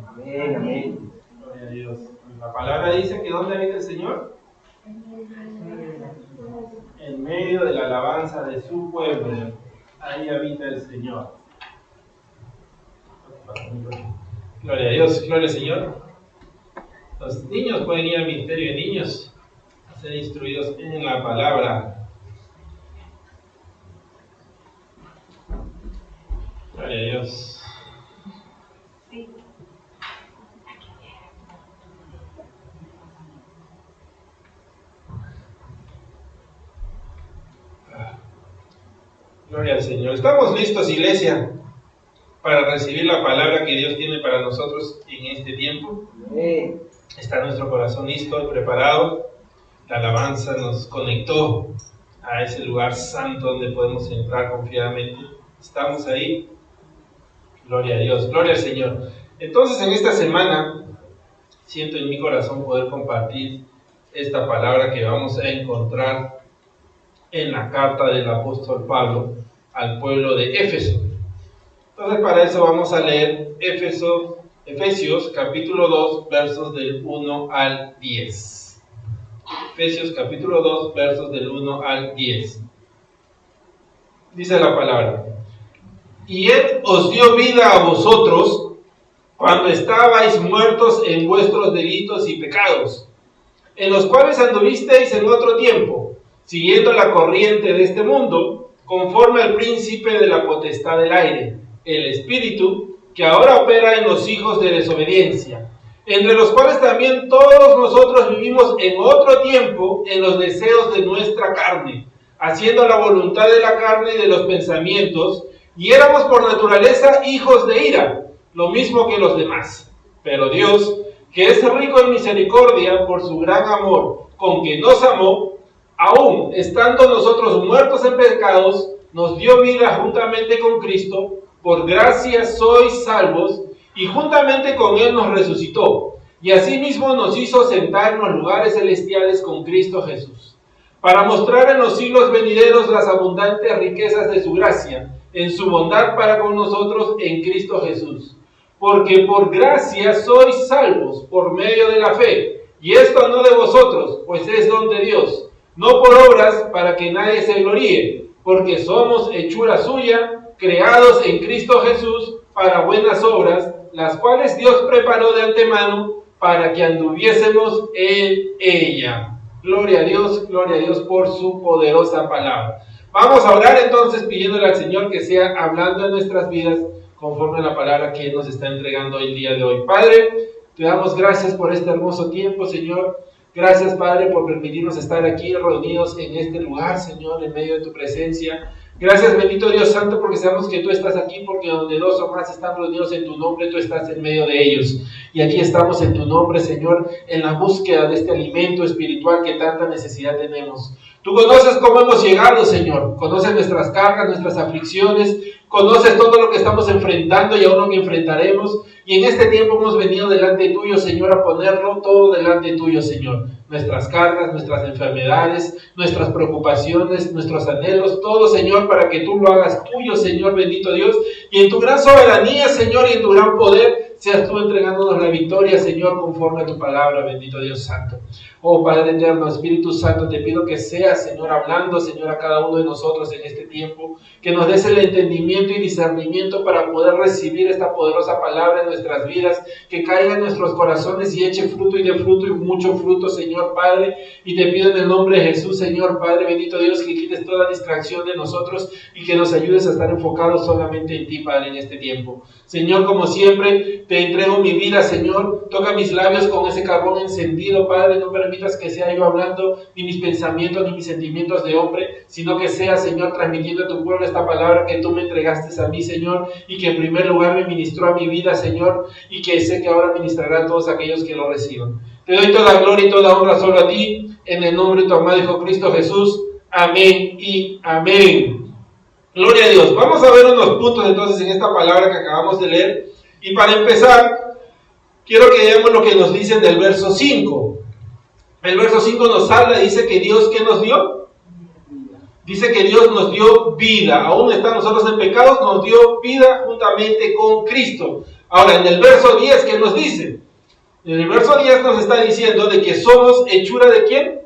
Amén, amén. Gloria a Dios. La palabra dice que ¿dónde habita el Señor? En medio de la alabanza de su pueblo. Ahí habita el Señor. Gloria a Dios, gloria al Señor. Los niños pueden ir al ministerio de niños a ser instruidos en la palabra. Gloria a Dios. Gloria al Señor. ¿Estamos listos, iglesia, para recibir la palabra que Dios tiene para nosotros en este tiempo? Amén. ¿Está nuestro corazón listo y preparado? La alabanza nos conectó a ese lugar santo donde podemos entrar confiadamente. ¿Estamos ahí? Gloria a Dios, gloria al Señor. Entonces, en esta semana siento en mi corazón poder compartir esta palabra que vamos a encontrar en la carta del apóstol Pablo al pueblo de Éfeso. Entonces, para eso vamos a leer Efesios capítulo 2, versos del 1 al 10. Efesios capítulo 2, versos del 1 al 10. Dice la palabra: y Él os dio vida a vosotros cuando estabais muertos en vuestros delitos y pecados, en los cuales anduvisteis en otro tiempo, siguiendo la corriente de este mundo, conforme al príncipe de la potestad del aire, el espíritu que ahora opera en los hijos de desobediencia, entre los cuales también todos nosotros vivimos en otro tiempo en los deseos de nuestra carne, haciendo la voluntad de la carne y de los pensamientos, y éramos por naturaleza hijos de ira, lo mismo que los demás. Pero Dios, que es rico en misericordia por su gran amor con que nos amó, aún estando nosotros muertos en pecados, nos dio vida juntamente con Cristo. Por gracia sois salvos, y juntamente con Él nos resucitó, y asimismo nos hizo sentar en los lugares celestiales con Cristo Jesús, para mostrar en los siglos venideros las abundantes riquezas de su gracia, en su bondad para con nosotros en Cristo Jesús. Porque por gracia sois salvos por medio de la fe, y esto no de vosotros, pues es don de Dios, no por obras para que nadie se gloríe, porque somos hechura suya, creados en Cristo Jesús para buenas obras, las cuales Dios preparó de antemano para que anduviésemos en ella. Gloria a Dios por su poderosa palabra. Vamos a orar entonces pidiéndole al Señor que sea hablando en nuestras vidas conforme a la palabra que Él nos está entregando el día de hoy. Padre, te damos gracias por este hermoso tiempo, Señor. Gracias, Padre, por permitirnos estar aquí reunidos en este lugar, Señor, en medio de tu presencia. Gracias, bendito Dios Santo, porque sabemos que tú estás aquí, porque donde dos o más están reunidos en tu nombre, tú estás en medio de ellos. Y aquí estamos en tu nombre, Señor, en la búsqueda de este alimento espiritual que tanta necesidad tenemos. Tú conoces cómo hemos llegado, Señor. Conoces nuestras cargas, nuestras aflicciones. Conoces todo lo que estamos enfrentando y aún lo que enfrentaremos. Y en este tiempo hemos venido delante tuyo, Señor, a ponerlo todo delante tuyo, Señor. Nuestras cargas, nuestras enfermedades, nuestras preocupaciones, nuestros anhelos, todo, Señor, para que tú lo hagas tuyo, Señor, bendito Dios. Y en tu gran soberanía, Señor, y en tu gran poder, seas tú entregándonos la victoria, Señor, conforme a tu palabra, bendito Dios Santo. Oh Padre eterno, Espíritu Santo, te pido que seas, Señor, hablando, Señor, a cada uno de nosotros en este tiempo, que nos des el entendimiento y discernimiento para poder recibir esta poderosa palabra en nuestras vidas, que caiga en nuestros corazones y eche fruto y de fruto y mucho fruto, Señor Padre, y te pido en el nombre de Jesús, Señor Padre, bendito Dios, que quites toda distracción de nosotros y que nos ayudes a estar enfocados solamente en ti, Padre, en este tiempo. Señor, como siempre, te entrego mi vida, Señor, toca mis labios con ese carbón encendido, Padre, no permitas que sea yo hablando ni mis pensamientos ni mis sentimientos de hombre, sino que sea, Señor, transmitiendo a tu pueblo esta palabra que tú me entregaste a mí, Señor, y que en primer lugar me ministró a mi vida, Señor, y que sé que ahora ministrará a todos aquellos que lo reciban. Te doy toda gloria y toda honra solo a ti, en el nombre de tu amado Hijo Cristo Jesús. Amén y amén. Gloria a Dios. Vamos a ver unos puntos entonces en esta palabra que acabamos de leer. Y para empezar, quiero que veamos lo que nos dice del verso 5. El verso 5 nos habla, dice que Dios, ¿qué nos dio? Dice que Dios nos dio vida. Aún están nosotros en pecados, nos dio vida juntamente con Cristo. Ahora, en el verso 10, ¿qué nos dice? En el verso 10 nos está diciendo de que somos hechura ¿de quién?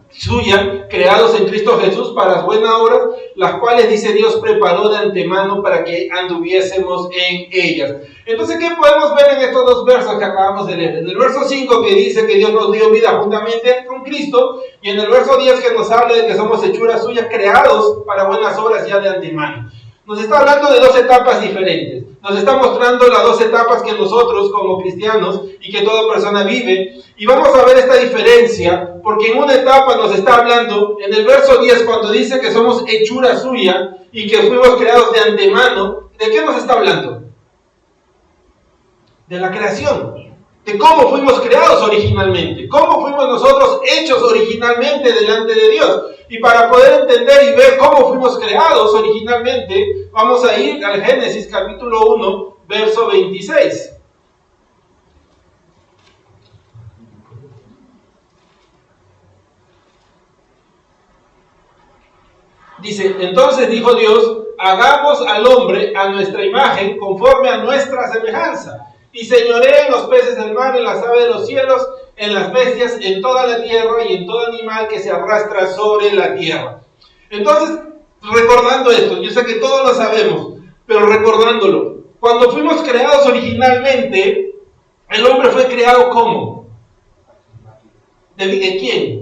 Suya, creados en Cristo Jesús para las buenas obras, las cuales, dice Dios, preparó de antemano para que anduviésemos en ellas. Entonces, ¿qué podemos ver en estos dos versos que acabamos de leer? En el verso 5 que dice que Dios nos dio vida juntamente con Cristo, y en el verso 10 que nos habla de que somos hechura suya, creados para buenas obras ya de antemano. Nos está hablando de dos etapas diferentes. Nos está mostrando las dos etapas que nosotros como cristianos y que toda persona vive. Y vamos a ver esta diferencia, porque en una etapa nos está hablando, en el verso 10, cuando dice que somos hechura suya y que fuimos creados de antemano, ¿de qué nos está hablando? De la creación. De cómo fuimos creados originalmente, cómo fuimos nosotros hechos originalmente delante de Dios. Y para poder entender y ver cómo fuimos creados originalmente, vamos a ir al Génesis capítulo 1, verso 26. Dice, entonces dijo Dios, hagamos al hombre a nuestra imagen, conforme a nuestra semejanza. Y señoree en los peces del mar, en las aves de los cielos, en las bestias, en toda la tierra y en todo animal que se arrastra sobre la tierra. Entonces, recordando esto, yo sé que todos lo sabemos, pero recordándolo, cuando fuimos creados originalmente, el hombre fue creado ¿cómo? ¿De quién?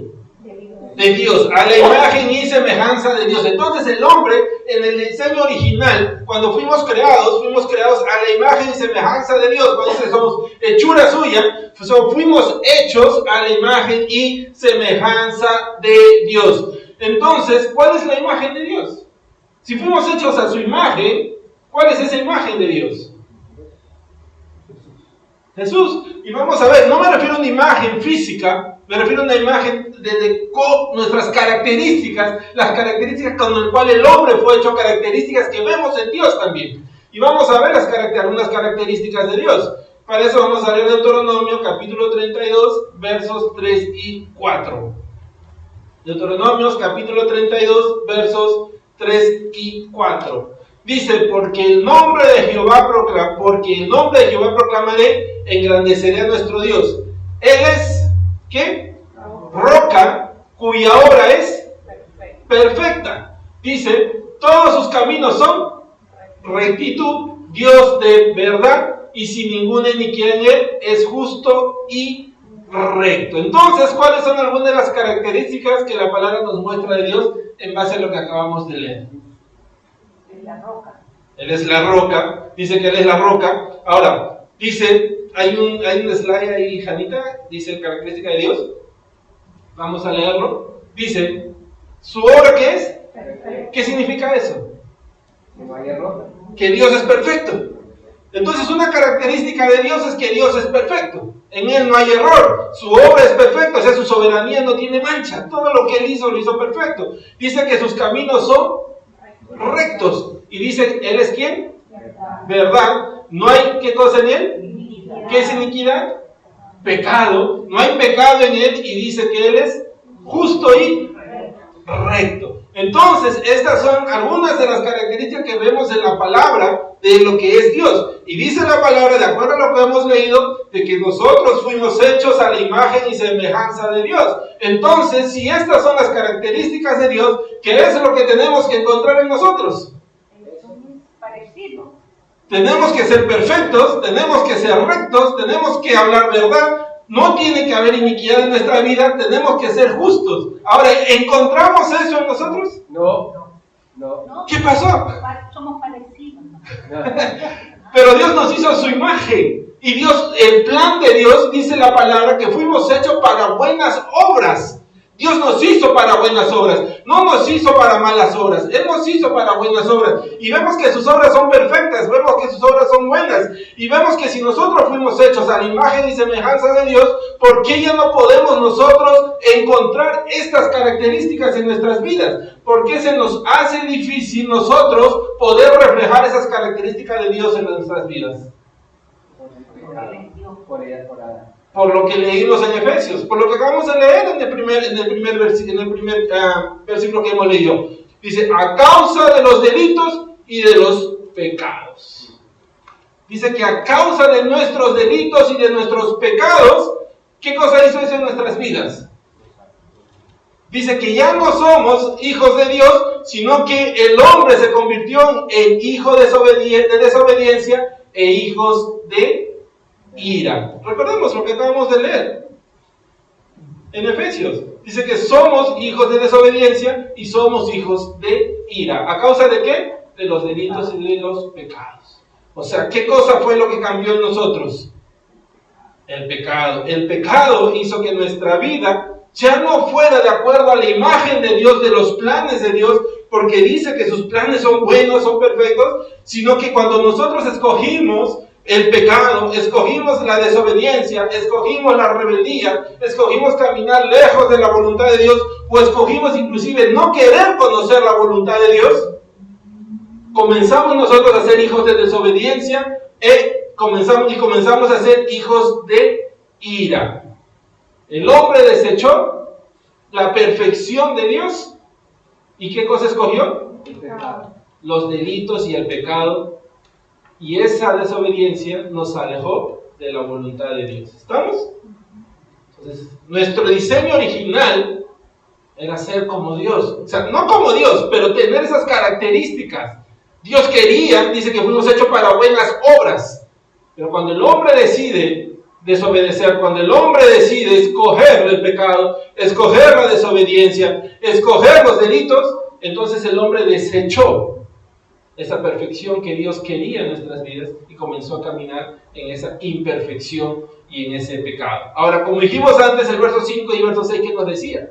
De Dios, a la imagen y semejanza de Dios. Entonces el hombre, en el diseño original, cuando fuimos creados a la imagen y semejanza de Dios. Cuando dice somos hechura suya, fuimos hechos a la imagen y semejanza de Dios. Entonces, ¿cuál es la imagen de Dios? Si fuimos hechos a su imagen, ¿cuál es esa imagen de Dios? Jesús. Y vamos a ver, no me refiero a una imagen física, me refiero a una imagen de nuestras características, las características con las cuales el hombre fue hecho, características que vemos en Dios también. Y vamos a ver algunas características de Dios. Para eso vamos a leer Deuteronomio capítulo 32, versos 3 y 4. Deuteronomios capítulo 32, versos 3 y 4. Dice, porque el nombre de Jehová proclamaré, engrandeceré a nuestro Dios. Él es, ¿qué? Roca, cuya obra es perfecta. Dice, todos sus caminos son rectitud, Dios de verdad y sin ninguna iniquidad en él, es justo y recto. Entonces, ¿cuáles son algunas de las características que la palabra nos muestra de Dios en base a lo que acabamos de leer? La roca. Él es la roca, dice que Él es la roca. Ahora, dice, hay un slide ahí, Janita, dice característica de Dios. Vamos a leerlo. Dice, ¿su obra qué es? Perfecto. ¿Qué significa eso? Que no hay error. Que Dios es perfecto. Entonces, una característica de Dios es que Dios es perfecto. En Él no hay error. Su obra es perfecta, o sea, su soberanía no tiene mancha. Todo lo que Él hizo, lo hizo perfecto. Dice que sus caminos son rectos. Y dice, ¿Él es quién? ¿Verdad? No hay, ¿qué cosa en Él? ¿Qué es iniquidad? Pecado. No hay pecado en Él y dice que Él es justo y recto. Entonces, estas son algunas de las características que vemos en la palabra de lo que es Dios. Y dice la palabra, de acuerdo a lo que hemos leído, de que nosotros fuimos hechos a la imagen y semejanza de Dios. Entonces, si estas son las características de Dios, ¿qué es lo que tenemos que encontrar en nosotros? Parecido. Tenemos que ser perfectos, tenemos que ser rectos, tenemos que hablar verdad, no tiene que haber iniquidad en nuestra vida, tenemos que ser justos. Ahora, ¿encontramos eso en nosotros? No. ¿Qué pasó? Somos parecidos. Pero Dios nos hizo a su imagen. Y Dios, el plan de Dios, dice la palabra, que fuimos hechos para buenas obras. Dios nos hizo para buenas obras, no nos hizo para malas obras. Él nos hizo para buenas obras. Y vemos que sus obras son perfectas, vemos que sus obras son buenas. Y vemos que si nosotros fuimos hechos a la imagen y semejanza de Dios, ¿por qué ya no podemos nosotros encontrar estas características en nuestras vidas? ¿Por qué se nos hace difícil nosotros poder reflejar esas características de Dios en nuestras vidas? Por lo que leímos en Efesios, por lo que acabamos de leer en el primer versículo que hemos leído. Dice, a causa de los delitos y de los pecados. Dice que a causa de nuestros delitos y de nuestros pecados, ¿qué cosa hizo eso en nuestras vidas? Dice que ya no somos hijos de Dios, sino que el hombre se convirtió en hijo de desobediencia e hijos de ira. Recordemos lo que acabamos de leer en Efesios. Dice que somos hijos de desobediencia y somos hijos de ira. ¿A causa de qué? De los delitos y de los pecados. O sea, ¿qué cosa fue lo que cambió en nosotros? El pecado. El pecado hizo que nuestra vida ya no fuera de acuerdo a la imagen de Dios, de los planes de Dios, porque dice que sus planes son buenos, son perfectos, sino que cuando nosotros escogimos el pecado, escogimos la desobediencia, escogimos la rebeldía, escogimos caminar lejos de la voluntad de Dios, o escogimos inclusive no querer conocer la voluntad de Dios, comenzamos nosotros a ser hijos de desobediencia comenzamos a ser hijos de ira. El hombre desechó la perfección de Dios. ¿Y qué cosa escogió? Los delitos y el pecado. Y esa desobediencia nos alejó de la voluntad de Dios. ¿Estamos? Entonces, nuestro diseño original era ser como Dios. O sea, no como Dios, pero tener esas características. Dios quería, dice que fuimos hechos para buenas obras. Pero cuando el hombre decide desobedecer, cuando el hombre decide escoger el pecado, escoger la desobediencia, escoger los delitos, entonces el hombre desechó esa perfección que Dios quería en nuestras vidas y comenzó a caminar en esa imperfección y en ese pecado. Ahora, como dijimos antes, el verso 5 y el verso 6, ¿qué nos decía?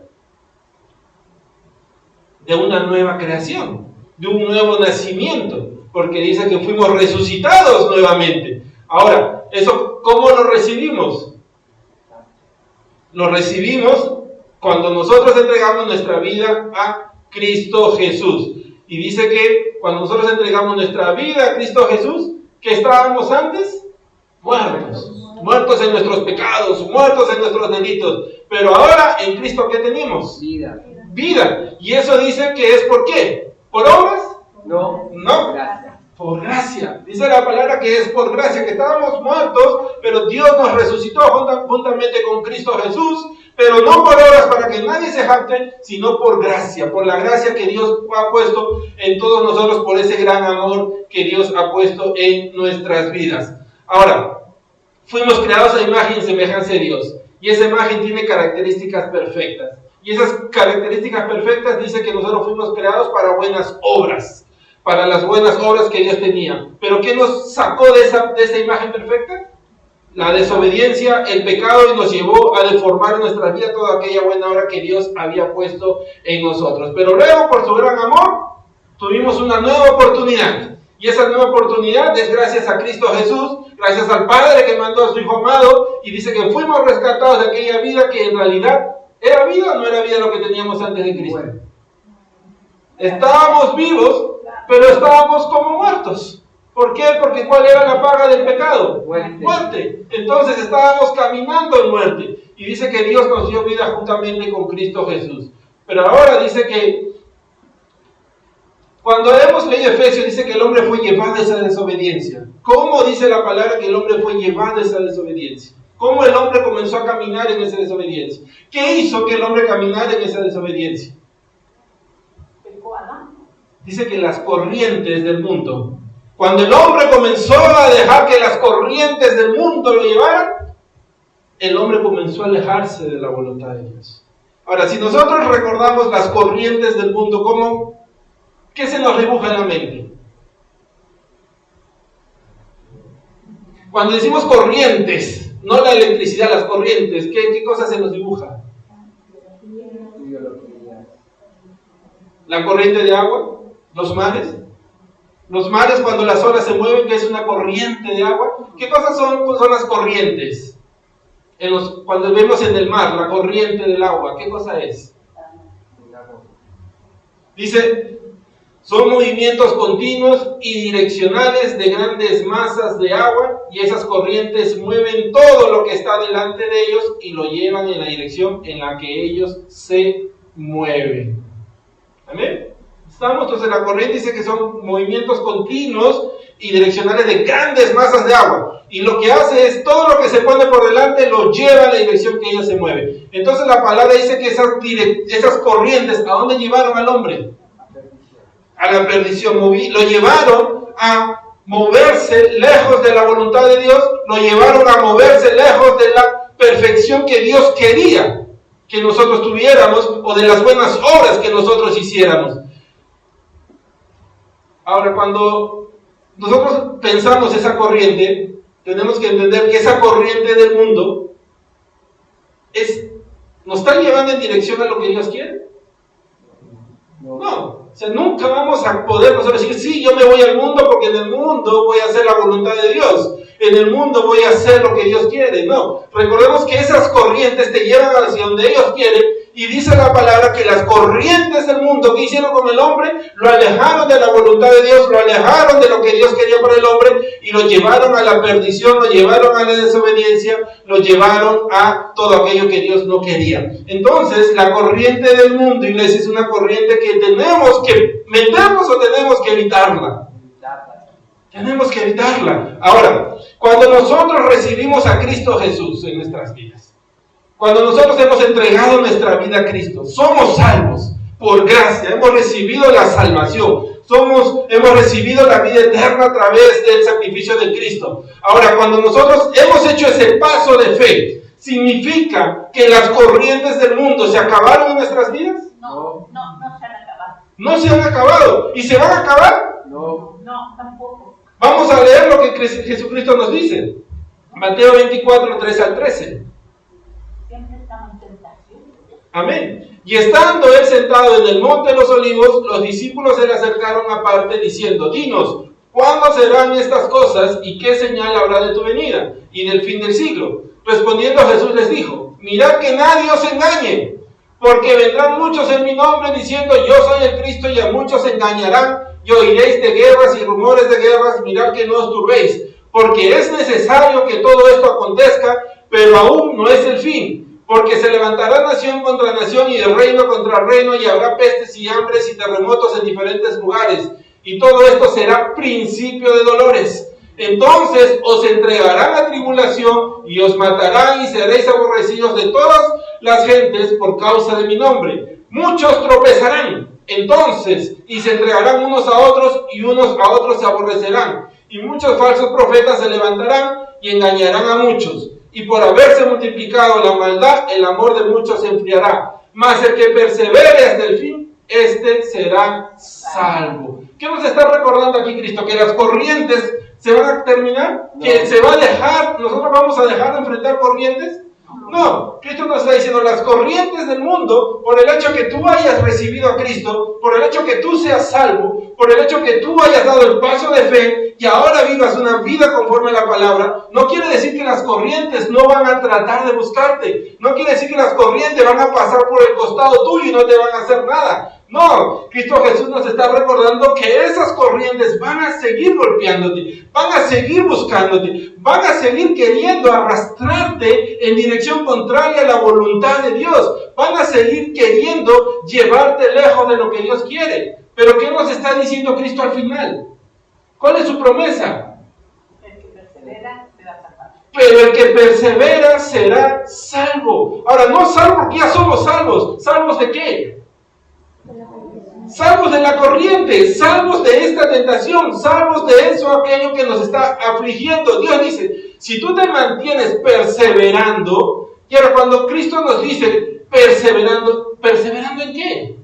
De una nueva creación, de un nuevo nacimiento, porque dice que fuimos resucitados nuevamente. Ahora, ¿eso cómo lo recibimos? Lo recibimos cuando nosotros entregamos nuestra vida a Cristo Jesús. Y dice que cuando nosotros entregamos nuestra vida a Cristo Jesús, ¿qué estábamos antes? Muertos. Muertos en nuestros pecados, muertos en nuestros delitos. Pero ahora en Cristo, ¿qué tenemos? Vida. Vida. Y eso dice que es ¿por qué? ¿Por obras? No. No. Gracias. Por gracia. Dice la palabra que es por gracia, que estábamos muertos, pero Dios nos resucitó juntamente con Cristo Jesús, pero no por obras para que nadie se jacte, sino por gracia, por la gracia que Dios ha puesto en todos nosotros, por ese gran amor que Dios ha puesto en nuestras vidas. Ahora, fuimos creados a imagen y semejanza de Dios, y esa imagen tiene características perfectas, y esas características perfectas dice que nosotros fuimos creados para buenas obras, para las buenas obras que Dios tenía. ¿Pero qué nos sacó de esa imagen perfecta? La desobediencia, el pecado, y nos llevó a deformar en nuestra vida toda aquella buena obra que Dios había puesto en nosotros. Pero luego, por su gran amor, tuvimos una nueva oportunidad. Y esa nueva oportunidad es gracias a Cristo Jesús, gracias al Padre que mandó a su Hijo amado, y dice que fuimos rescatados de aquella vida que en realidad ¿era vida o no era vida lo que teníamos antes de Cristo? Bueno. Estábamos vivos, pero estábamos como muertos. ¿Por qué? Porque ¿cuál era la paga del pecado? Muerte. Entonces estábamos caminando en muerte. Y dice que Dios nos dio vida juntamente con Cristo Jesús. Pero ahora dice que cuando hemos leído Efesios, dice que el hombre fue llevado a esa desobediencia. ¿Cómo dice la palabra que el hombre fue llevado a esa desobediencia? ¿Cómo el hombre comenzó a caminar en esa desobediencia? ¿Qué hizo que el hombre caminara en esa desobediencia? Dice que las corrientes del mundo. Cuando el hombre comenzó a dejar que las corrientes del mundo lo llevaran, el hombre comenzó a alejarse de la voluntad de Dios. Ahora, si nosotros recordamos las corrientes del mundo, ¿qué se nos dibuja en la mente? Cuando decimos corrientes, no la electricidad, las corrientes, ¿qué cosa se nos dibuja? La corriente de agua, los mares. Los mares, cuando las olas se mueven, que es una corriente de agua. ¿Qué cosas son las corrientes? Cuando vemos en el mar, la corriente del agua, ¿qué cosa es? Dice, son movimientos continuos y direccionales de grandes masas de agua, y esas corrientes mueven todo lo que está delante de ellos y lo llevan en la dirección en la que ellos se mueven. ¿Amén? Entonces la corriente dice que son movimientos continuos y direccionales de grandes masas de agua. Y lo que hace es todo lo que se pone por delante lo lleva a la dirección que ella se mueve. Entonces la palabra dice que esas corrientes, ¿a dónde llevaron al hombre? A la perdición. Lo llevaron a moverse lejos de la voluntad de Dios, lo llevaron a moverse lejos de la perfección que Dios quería que nosotros tuviéramos o de las buenas obras que nosotros hiciéramos. Ahora, cuando nosotros pensamos esa corriente, tenemos que entender que esa corriente del mundo nos está llevando en dirección a lo que Dios quiere. No. O sea, nunca vamos a poder nosotros decir, sí, yo me voy al mundo porque en el mundo voy a hacer la voluntad de Dios. En el mundo voy a hacer lo que Dios quiere. No, recordemos que esas corrientes te llevan hacia donde Dios quiere. Y dice la palabra que las corrientes del mundo que hicieron con el hombre, lo alejaron de la voluntad de Dios, lo alejaron de lo que Dios quería para el hombre y lo llevaron a la perdición, lo llevaron a la desobediencia, lo llevaron a todo aquello que Dios no quería. Entonces, la corriente del mundo, iglesia, es una corriente que tenemos que meternos o tenemos que evitarla. Tenemos que evitarla. Ahora, cuando nosotros recibimos a Cristo Jesús en nuestras vidas, cuando nosotros hemos entregado nuestra vida a Cristo, somos salvos por gracia, hemos recibido la salvación, hemos recibido la vida eterna a través del sacrificio de Cristo. Ahora, cuando nosotros hemos hecho ese paso de fe, ¿significa que las corrientes del mundo se acabaron en nuestras vidas? No se han acabado. No se han acabado. ¿Y se van a acabar? No, tampoco. Vamos a leer lo que Jesucristo nos dice. Mateo 24, 3 al 13. Siempre estamos en tentación. Amén. Y estando él sentado en el monte de los olivos, los discípulos se le acercaron aparte diciendo, dinos, ¿cuándo serán estas cosas y qué señal habrá de tu venida y del fin del siglo? Respondiendo Jesús les dijo, mirad que nadie os engañe, porque vendrán muchos en mi nombre diciendo, yo soy el Cristo, y a muchos engañarán, y oiréis de guerras y rumores de guerras, mirad que no os turbéis, porque es necesario que todo esto acontezca, pero aún no es el fin, porque se levantará nación contra nación y de reino contra reino, y habrá pestes y hambres y terremotos en diferentes lugares, y todo esto será principio de dolores. Entonces os entregarán a tribulación y os matarán y seréis aborrecidos de todas las gentes por causa de mi nombre. Muchos tropezarán entonces y se entregarán unos a otros y unos a otros se aborrecerán. Y muchos falsos profetas se levantarán y engañarán a muchos. Y por haberse multiplicado la maldad, el amor de muchos se enfriará. Mas el que persevere hasta el fin, este será salvo. ¿Qué nos está recordando aquí Cristo? Que las corrientes se van a terminar, que se va a dejar, nosotros vamos a dejar de enfrentar corrientes. No, Cristo nos está diciendo las corrientes del mundo, por el hecho que tú hayas recibido a Cristo, por el hecho que tú seas salvo, por el hecho que tú hayas dado el paso de fe y ahora vivas una vida conforme a la palabra, no quiere decir que las corrientes no van a tratar de buscarte, no quiere decir que las corrientes van a pasar por el costado tuyo y no te van a hacer nada. No, Cristo Jesús nos está recordando que esas corrientes van a seguir golpeándote, van a seguir buscándote, van a seguir queriendo arrastrarte en dirección contraria a la voluntad de Dios, van a seguir queriendo llevarte lejos de lo que Dios quiere. Pero ¿qué nos está diciendo Cristo al final? ¿Cuál es su promesa? El que persevera será salvo. Pero el que persevera será salvo. Ahora, no salvo porque ya somos salvos. ¿Salvos de qué? Salvos de la corriente, salvos de esta tentación, salvos de eso, aquello que nos está afligiendo. Dios dice, si tú te mantienes perseverando, y ahora cuando Cristo nos dice perseverando, ¿perseverando en qué?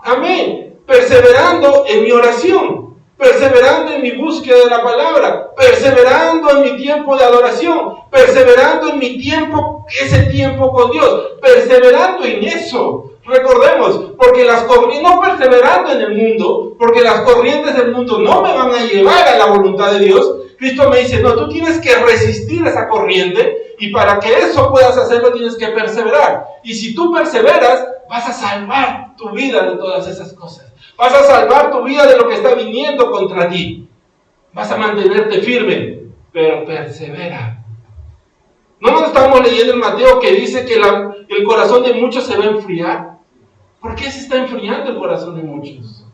Amén. Perseverando en mi oración, perseverando en mi búsqueda de la palabra, perseverando en mi tiempo de adoración, perseverando en mi tiempo, ese tiempo con Dios, perseverando en eso. Recordemos, porque las corrientes, no perseverando en el mundo, porque las corrientes del mundo no me van a llevar a la voluntad de Dios. Cristo me dice, no, tú tienes que resistir esa corriente y para que eso puedas hacerlo tienes que perseverar. Y si tú perseveras, vas a salvar tu vida de todas esas cosas. Vas a salvar tu vida de lo que está viniendo contra ti. Vas a mantenerte firme, pero persevera. ¿No nos estamos leyendo en Mateo que dice que el corazón de muchos se va a enfriar? ¿Por qué se está enfriando el corazón de muchos?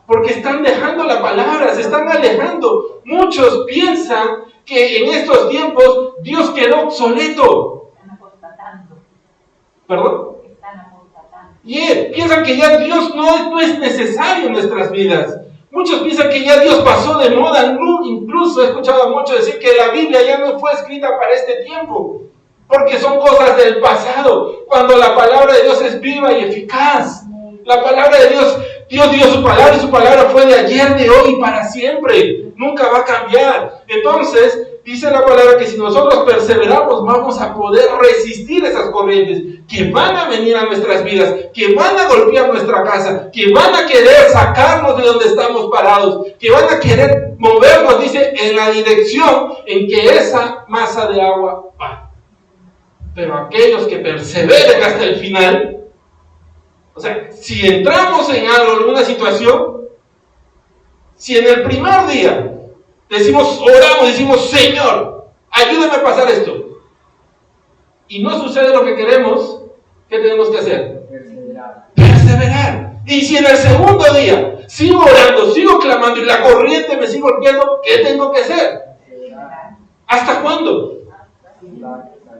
porque están dejando la palabra, se están alejando. Muchos piensan que en estos tiempos Dios quedó obsoleto. Están apostatando. ¿Perdón? Están apostatando. Piensan que ya Dios no es necesario en nuestras vidas. Muchos piensan que ya Dios pasó de moda. Incluso he escuchado a muchos decir que la Biblia ya no fue escrita para este tiempo, porque son cosas del pasado, cuando la palabra de Dios es viva y eficaz. La palabra de Dios, Dios dio su palabra y su palabra fue de ayer, de hoy y para siempre. Nunca va a cambiar. Entonces, dice la palabra que si nosotros perseveramos, vamos a poder resistir esas corrientes que van a venir a nuestras vidas, que van a golpear nuestra casa, que van a querer sacarnos de donde estamos parados, que van a querer movernos, dice, en la dirección en que esa masa de agua va. Pero aquellos que perseveren hasta el final, o sea, si entramos en algo, en una situación, si en el primer día oramos, decimos, Señor, ayúdame a pasar esto, y no sucede lo que queremos, ¿qué tenemos que hacer? Perseverar. Y si en el segundo día sigo orando, sigo clamando y la corriente me sigue golpeando, ¿qué tengo que hacer? ¿Hasta cuándo?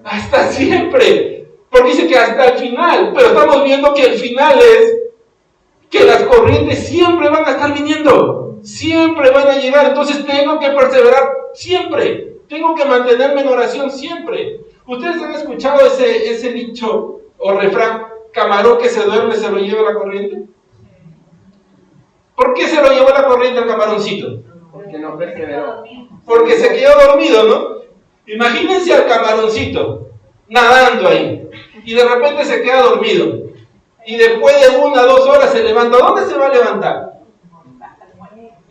Hasta siempre. Porque dice que hasta el final, pero estamos viendo que el final es que las corrientes siempre van a estar viniendo, siempre van a llegar. Entonces tengo que perseverar siempre, tengo que mantenerme en oración siempre. ¿Ustedes han escuchado ese dicho o refrán, camarón que se duerme se lo lleva la corriente? ¿Por qué se lo llevó la corriente al camaroncito? Porque no perseveró. Porque se quedó dormido, ¿no? Imagínense al camaroncito nadando ahí y de repente se queda dormido y después de 1 o 2 horas se levanta. ¿Dónde se va a levantar?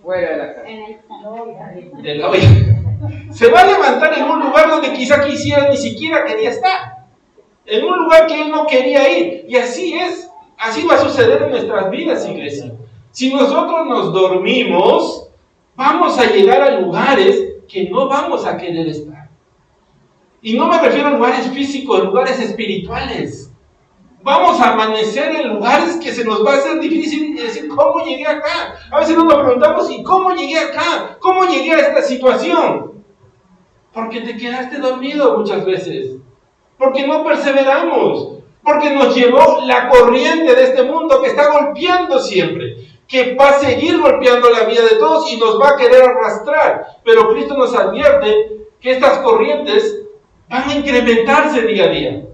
Fuera de la casa. De la olla. Se va a levantar en un lugar donde quizá quisiera, ni siquiera quería estar, en un lugar que él no quería ir. Y así va a suceder en nuestras vidas, iglesia. Si nosotros nos dormimos, vamos a llegar a lugares que no vamos a querer estar. Y no me refiero a lugares físicos, a lugares espirituales. Vamos a amanecer en lugares que se nos va a hacer difícil decir, ¿cómo llegué acá? A veces nos preguntamos, ¿y cómo llegué acá? ¿Cómo llegué a esta situación? Porque te quedaste dormido muchas veces. Porque no perseveramos. Porque nos llevó la corriente de este mundo que está golpeando siempre, que va a seguir golpeando la vida de todos y nos va a querer arrastrar. Pero Cristo nos advierte que estas corrientes van a incrementarse día a día.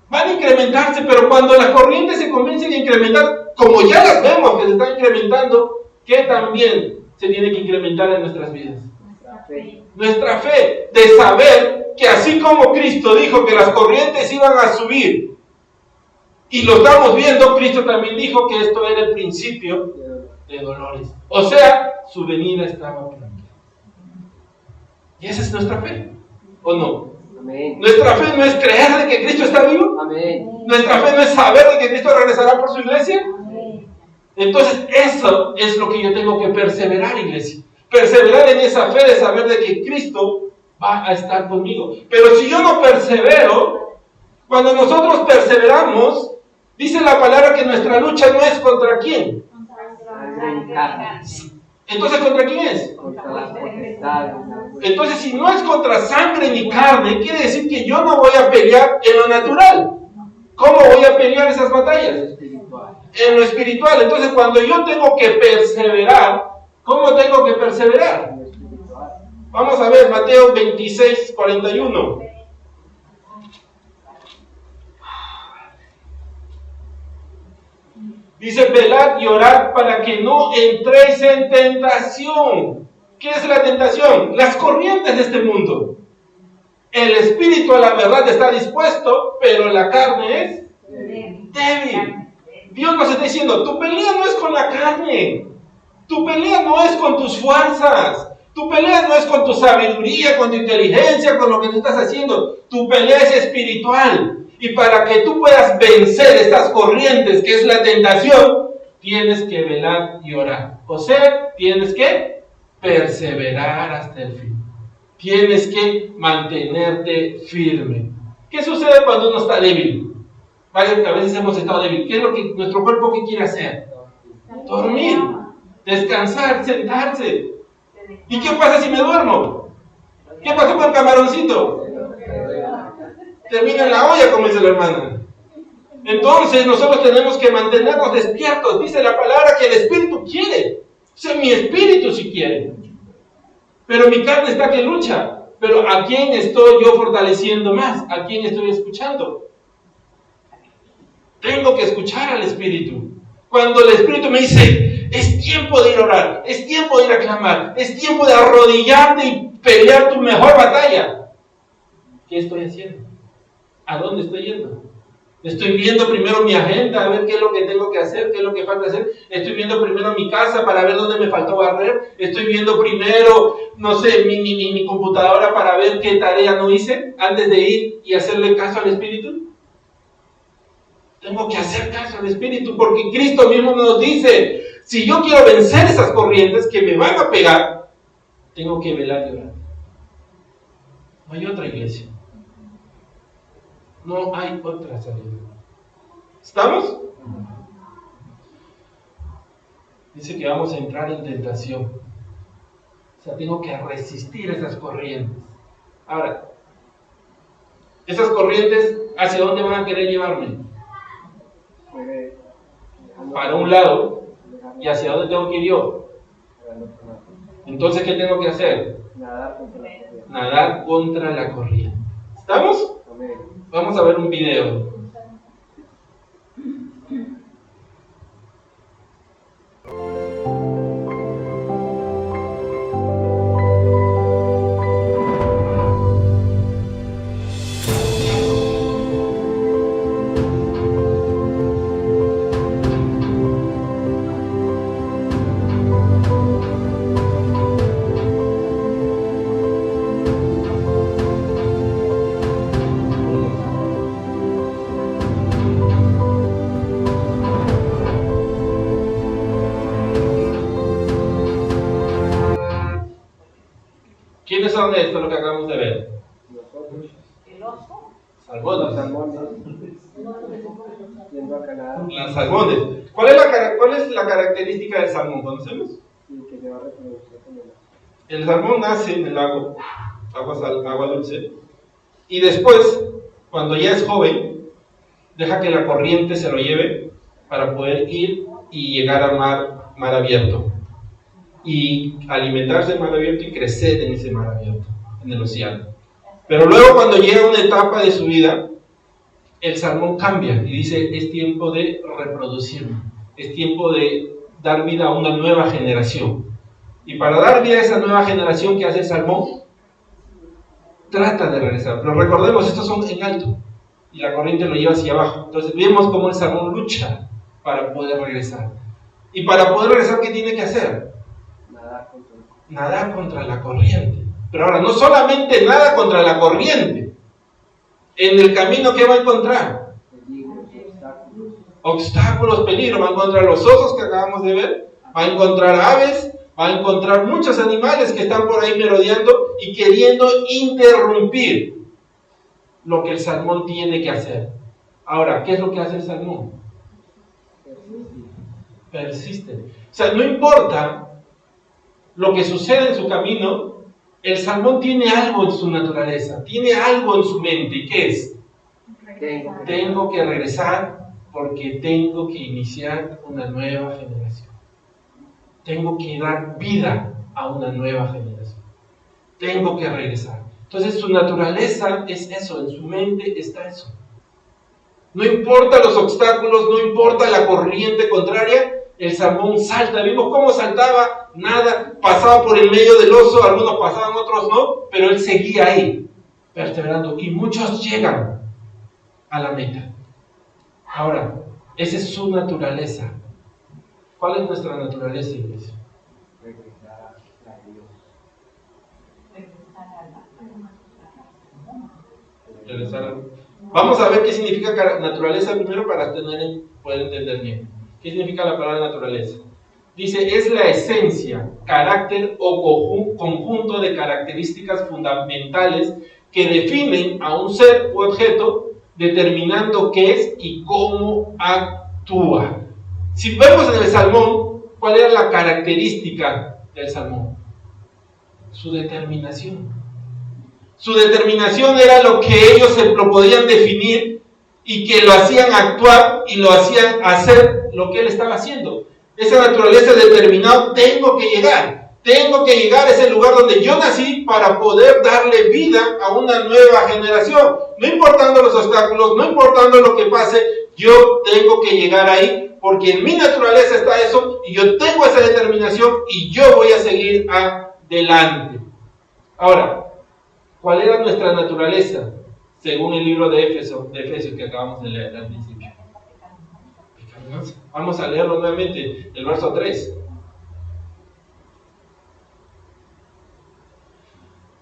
Van a incrementarse, pero cuando las corrientes se comiencen a incrementar, como ya las vemos que se están incrementando, ¿qué también se tiene que incrementar en nuestras vidas? Nuestra fe de saber que así como Cristo dijo que las corrientes iban a subir, y lo estamos viendo, Cristo también dijo que esto era el principio de dolores. O sea, su venida estaba pronta. Y esa es nuestra fe, ¿o no? Amén. Nuestra fe no es creer de que Cristo está vivo. Amén. Nuestra fe no es saber de que Cristo regresará por su iglesia. Entonces eso es lo que yo tengo que perseverar, iglesia. Perseverar en esa fe de saber de que Cristo va a estar conmigo. Pero si yo no persevero, cuando nosotros perseveramos, dice la palabra que nuestra lucha no es contra quién. Entonces, ¿contra quién es? Contra las potestades. Entonces, si no es contra sangre ni carne, quiere decir que yo no voy a pelear en lo natural. ¿Cómo voy a pelear esas batallas? Espiritual. En lo espiritual. Entonces, cuando yo tengo que perseverar, ¿cómo tengo que perseverar? Vamos a ver Mateo 26, 41. Dice, velad y orad para que no entréis en tentación. ¿Qué es la tentación? Las corrientes de este mundo. El espíritu a la verdad está dispuesto, pero la carne es débil. Dios nos está diciendo, tu pelea no es con la carne. Tu pelea no es con tus fuerzas. Tu pelea no es con tu sabiduría, con tu inteligencia, con lo que tú estás haciendo. Tu pelea es espiritual. Y para que tú puedas vencer estas corrientes, que es la tentación, tienes que velar y orar. O sea, tienes que perseverar hasta el fin. Tienes que mantenerte firme. ¿Qué sucede cuando uno está débil? A veces hemos estado débil. ¿Qué es lo que nuestro cuerpo que quiere hacer? Dormir, descansar, sentarse. ¿Y qué pasa si me duermo? ¿Qué pasa con el camaroncito? Termina en la olla, como dice la hermana. Entonces nosotros tenemos que mantenernos despiertos. Dice la palabra que el espíritu quiere. O sea, mi espíritu sí quiere. Pero mi carne está que lucha. Pero ¿a quién estoy yo fortaleciendo más? ¿A quién estoy escuchando? Tengo que escuchar al espíritu. Cuando el espíritu me dice, es tiempo de ir a orar, es tiempo de ir a clamar, es tiempo de arrodillarte y pelear tu mejor batalla. ¿Qué estoy haciendo? ¿A dónde estoy yendo? Estoy viendo primero mi agenda, a ver qué es lo que tengo que hacer, qué es lo que falta hacer. Estoy viendo primero mi casa para ver dónde me faltó barrer. Estoy viendo primero, no sé, mi computadora para ver qué tarea no hice antes de ir y hacerle caso al Espíritu. Tengo que hacer caso al Espíritu porque Cristo mismo nos dice, si yo quiero vencer esas corrientes que me van a pegar, tengo que velar y orar. No hay otra iglesia. No hay otra salida. ¿Estamos? Dice que vamos a entrar en tentación. O sea, tengo que resistir esas corrientes. Ahora, esas corrientes, ¿hacia dónde van a querer llevarme? Para un lado. ¿Y hacia dónde tengo que ir yo? Entonces, ¿qué tengo que hacer? Nadar contra la corriente. ¿Estamos? Vamos a ver un video. ¿Quiénes son estos lo que acabamos de ver? El oso. Salmones. Las Las salmones. ¿Cuál es la característica del salmón? ¿Conocemos? El salmón nace en el agua dulce, y después, cuando ya es joven, deja que la corriente se lo lleve para poder ir y llegar a mar abierto. Y alimentarse en mar abierto y crecer en ese mar abierto, en el océano. Pero luego cuando llega una etapa de su vida, el salmón cambia y dice, es tiempo de reproducirme, es tiempo de dar vida a una nueva generación. Y para dar vida a esa nueva generación que hace el salmón, trata de regresar. Pero recordemos, estos son en alto y la corriente lo lleva hacia abajo. Entonces vemos cómo el salmón lucha para poder regresar. Y para poder regresar, ¿qué tiene que hacer? Nadar contra la corriente. Pero ahora, no solamente nada contra la corriente. En el camino, ¿qué va a encontrar? Obstáculos, peligros. Va a encontrar los osos que acabamos de ver. Va a encontrar aves. Va a encontrar muchos animales que están por ahí merodeando y queriendo interrumpir lo que el salmón tiene que hacer. Ahora, ¿qué es lo que hace el salmón? Persiste. O sea, no importa lo que sucede en su camino, el salmón tiene algo en su naturaleza, tiene algo en su mente. ¿Y qué es? Tengo que regresar porque tengo que iniciar una nueva generación. Tengo que dar vida a una nueva generación. Tengo que regresar. Entonces su naturaleza es eso, en su mente está eso. No importa los obstáculos, no importa la corriente contraria, el salmón salta. Vimos cómo saltaba, nada, pasaba por el medio del oso, algunos pasaban, otros no, pero él seguía ahí, perseverando, y muchos llegan a la meta. Ahora, esa es su naturaleza. ¿Cuál es nuestra naturaleza, iglesia? Vamos a ver qué significa naturaleza primero para poder entender bien. ¿Qué significa la palabra naturaleza? Dice, es la esencia, carácter o conjunto de características fundamentales que definen a un ser u objeto, determinando qué es y cómo actúa. Si vemos en el salmón, ¿Cuál era la característica del salmón? Su determinación. Su determinación era lo que ellos lo podían definir y que lo hacían actuar y lo hacían hacer lo que él estaba haciendo. Esa naturaleza determinada, tengo que llegar a ese lugar donde yo nací para poder darle vida a una nueva generación. No importando los obstáculos, no importando lo que pase, yo tengo que llegar ahí porque en mi naturaleza está eso y yo tengo esa determinación y yo voy a seguir adelante. Ahora, ¿cuál era nuestra naturaleza? Según el libro de Efesios que acabamos de leer al principio. Vamos a leerlo nuevamente, el verso 3.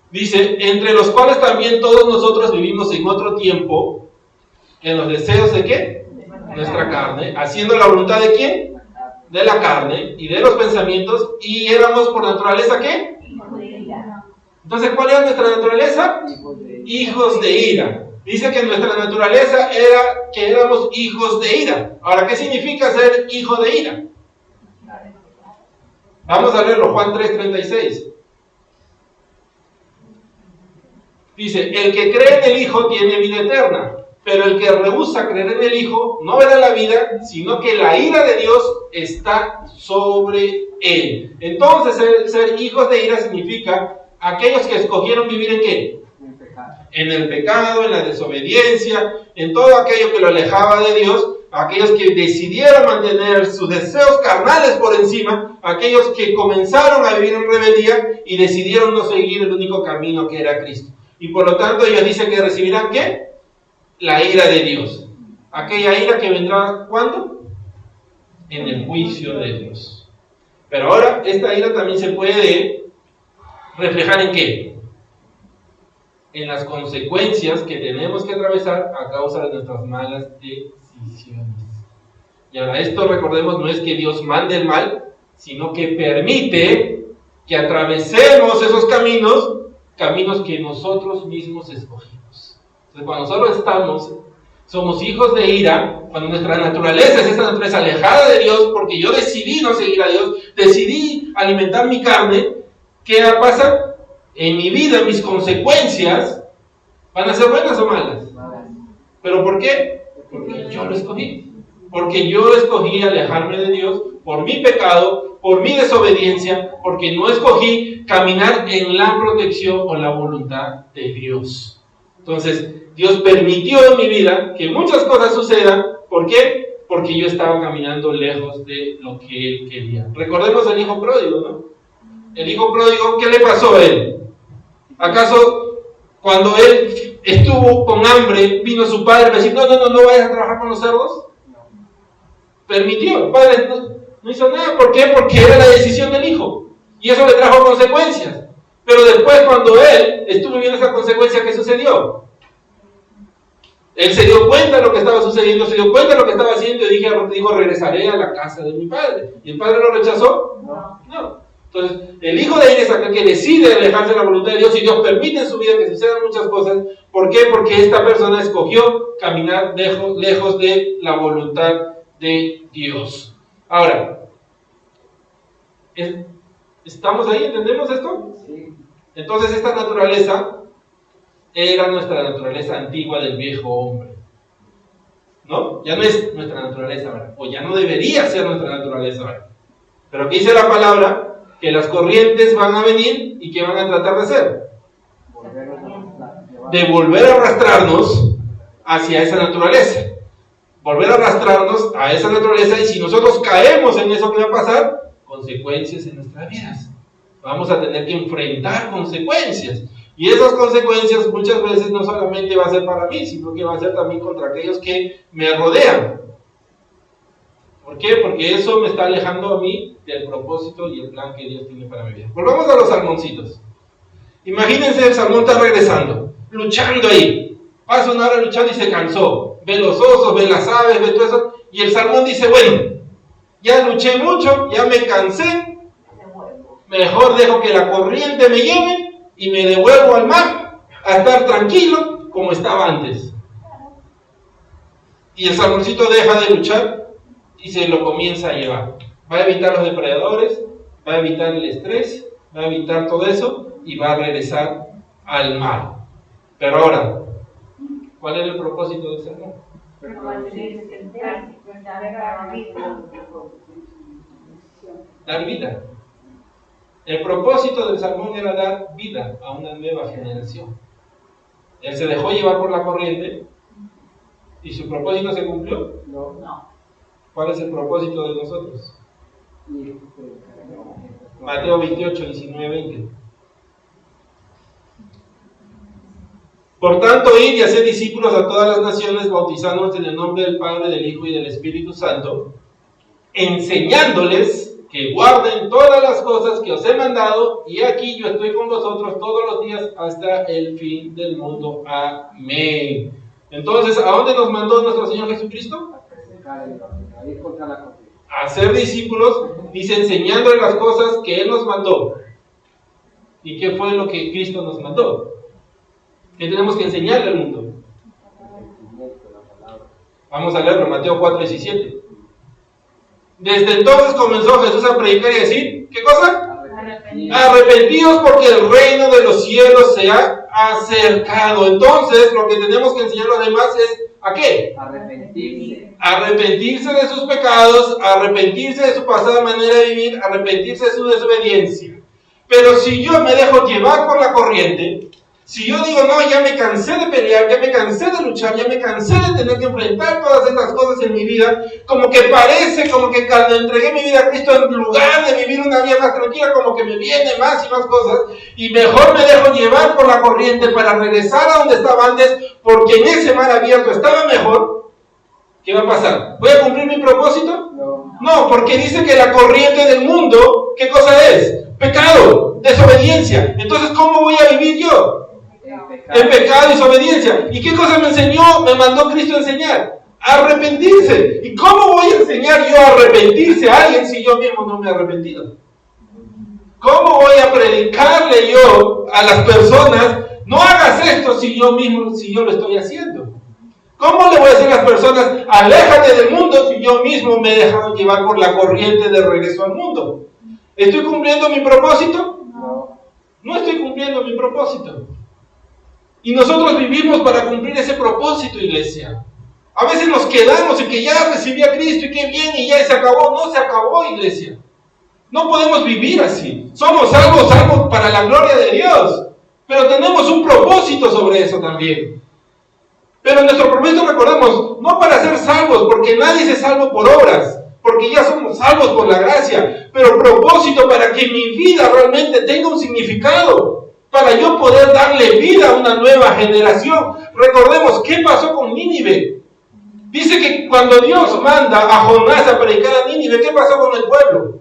Dice, entre los cuales también todos nosotros vivimos en otro tiempo, en los deseos de ¿qué? Nuestra carne, haciendo la voluntad de ¿quién? De la carne y de los pensamientos, y éramos por naturaleza ¿qué? Entonces, ¿cuál era nuestra naturaleza? Hijos de ira. Dice que nuestra naturaleza era que éramos hijos de ira. Ahora, ¿qué significa ser hijo de ira? Vamos a leerlo, Juan 3:36. Dice, el que cree en el Hijo tiene vida eterna, pero el que rehúsa creer en el Hijo no verá la vida, sino que la ira de Dios está sobre él. Entonces, ser hijos de ira significa aquellos que escogieron vivir ¿en qué? En el pecado, en la desobediencia, en todo aquello que lo alejaba de Dios, aquellos que decidieron mantener sus deseos carnales por encima, aquellos que comenzaron a vivir en rebeldía y decidieron no seguir el único camino que era Cristo. Y por lo tanto ellos dicen que recibirán ¿qué? La ira de Dios. Aquella ira que vendrá ¿cuándo? En el juicio de Dios. Pero ahora esta ira también se puede reflejar ¿en qué? En las consecuencias que tenemos que atravesar a causa de nuestras malas decisiones. Y ahora esto, recordemos, no es que Dios mande el mal, sino que permite que atravesemos esos caminos que nosotros mismos escogimos. Entonces, cuando nosotros somos hijos de ira, cuando nuestra naturaleza es esta naturaleza alejada de Dios, porque yo decidí no seguir a Dios, decidí alimentar mi carne, ¿qué pasa? En mi vida, mis consecuencias van a ser buenas o malas. ¿Pero por qué? Porque yo lo escogí. Porque yo escogí alejarme de Dios por mi pecado, por mi desobediencia, porque no escogí caminar en la protección o la voluntad de Dios. Entonces, Dios permitió en mi vida que muchas cosas sucedan. ¿Por qué? Porque yo estaba caminando lejos de lo que Él quería. Recordemos al hijo pródigo, ¿no? El hijo pródigo, ¿qué le pasó a él? ¿Acaso cuando él estuvo con hambre, vino su padre y le dijo, no vayas a trabajar con los cerdos? Permitió, el padre no hizo nada. ¿Por qué? Porque era la decisión del hijo. Y eso le trajo consecuencias. Pero después, cuando él estuvo viendo esa consecuencia, ¿qué sucedió? Él se dio cuenta de lo que estaba sucediendo, se dio cuenta de lo que estaba haciendo y dijo, regresaré a la casa de mi padre. ¿Y el padre lo rechazó? No. Entonces, el hijo de ira es aquel que decide alejarse de la voluntad de Dios y Dios permite en su vida que sucedan muchas cosas. ¿Por qué? Porque esta persona escogió caminar lejos de la voluntad de Dios. Ahora, ¿estamos ahí? ¿Entendemos esto? Sí. Entonces, esta naturaleza era nuestra naturaleza antigua del viejo hombre. ¿No? Ya no es nuestra naturaleza ahora, o ya no debería ser nuestra naturaleza ahora. Pero ¿qué dice la palabra? Que las corrientes van a venir y ¿qué van a tratar de hacer? De volver a arrastrarnos hacia esa naturaleza. Volver a arrastrarnos a esa naturaleza, y si nosotros caemos en eso, ¿qué va a pasar? Consecuencias en nuestras vidas. Vamos a tener que enfrentar consecuencias. Y esas consecuencias muchas veces no solamente va a ser para mí, sino que va a ser también contra aquellos que me rodean. ¿Por qué? Porque eso me está alejando a mí del propósito y el plan que Dios tiene para mi vida. Volvamos a los salmoncitos. Imagínense, el salmón está regresando, luchando ahí. Pasa una hora luchando y se cansó. Ve los osos, ve las aves, ve todo eso. Y el salmón dice, bueno, ya luché mucho, ya me cansé. Mejor dejo que la corriente me lleve y me devuelvo al mar a estar tranquilo como estaba antes. Y el salmoncito deja de luchar y se lo comienza a llevar. Va a evitar los depredadores, va a evitar el estrés, va a evitar todo eso y va a regresar al mar. Pero ahora, ¿cuál era el propósito del sermón? Dar vida. El propósito del sermón era dar vida a una nueva generación. Él se dejó llevar por la corriente y su propósito se cumplió. No. ¿Cuál es el propósito de nosotros? Mateo 28, 19, 20. Por tanto, id y haced discípulos a todas las naciones, bautizándolos en el nombre del Padre, del Hijo y del Espíritu Santo, enseñándoles que guarden todas las cosas que os he mandado, y aquí yo estoy con vosotros todos los días hasta el fin del mundo. Amén. Entonces, ¿a dónde nos mandó nuestro Señor Jesucristo? A ser discípulos, dice, enseñándoles las cosas que Él nos mandó. ¿Y qué fue lo que Cristo nos mandó? ¿Qué tenemos que enseñarle al mundo? Vamos a leerlo, Mateo 4, 17. Desde entonces comenzó Jesús a predicar y a decir, ¿qué cosa? Arrepentidos porque el reino de los cielos se ha acercado. Entonces, lo que tenemos que enseñar a los demás es, ¿a qué? Arrepentirse de sus pecados, arrepentirse de su pasada manera de vivir, arrepentirse de su desobediencia. Pero si yo me dejo llevar por la corriente, si yo digo, no, ya me cansé de pelear, ya me cansé de luchar, ya me cansé de tener que enfrentar todas estas cosas en mi vida, como que parece, como que cuando entregué mi vida a Cristo, en lugar de vivir una vida más tranquila, como que me viene más y más cosas, y mejor me dejo llevar por la corriente para regresar a donde estaba antes, porque en ese mar abierto estaba mejor. ¿Qué va a pasar? ¿Voy a cumplir mi propósito? No, porque dice que la corriente del mundo, ¿qué cosa es? Pecado, desobediencia. Entonces, ¿cómo voy a vivir yo? En pecado y desobediencia. ¿Y qué cosa me enseñó? Me mandó Cristo a enseñar. A arrepentirse. ¿Y cómo voy a enseñar yo a arrepentirse a alguien si yo mismo no me he arrepentido? ¿Cómo voy a predicarle yo a las personas, no hagas esto si yo lo estoy haciendo? ¿Cómo le voy a decir a las personas, aléjate del mundo si yo mismo me he dejado llevar por la corriente de regreso al mundo? ¿Estoy cumpliendo mi propósito? No estoy cumpliendo mi propósito. Y nosotros vivimos para cumplir ese propósito, iglesia. A veces nos quedamos en que ya recibí a Cristo y qué bien y ya se acabó. No se acabó, iglesia. No podemos vivir así. Somos salvos para la gloria de Dios. Pero tenemos un propósito sobre eso también. Pero nuestro propósito, recordemos, no para ser salvos, porque nadie se salva por obras, porque ya somos salvos por la gracia. Pero propósito para que mi vida realmente tenga un significado. Para yo poder darle vida a una nueva generación. Recordemos, ¿qué pasó con Nínive? Dice que cuando Dios manda a Jonás a predicar a Nínive, ¿qué pasó con el pueblo?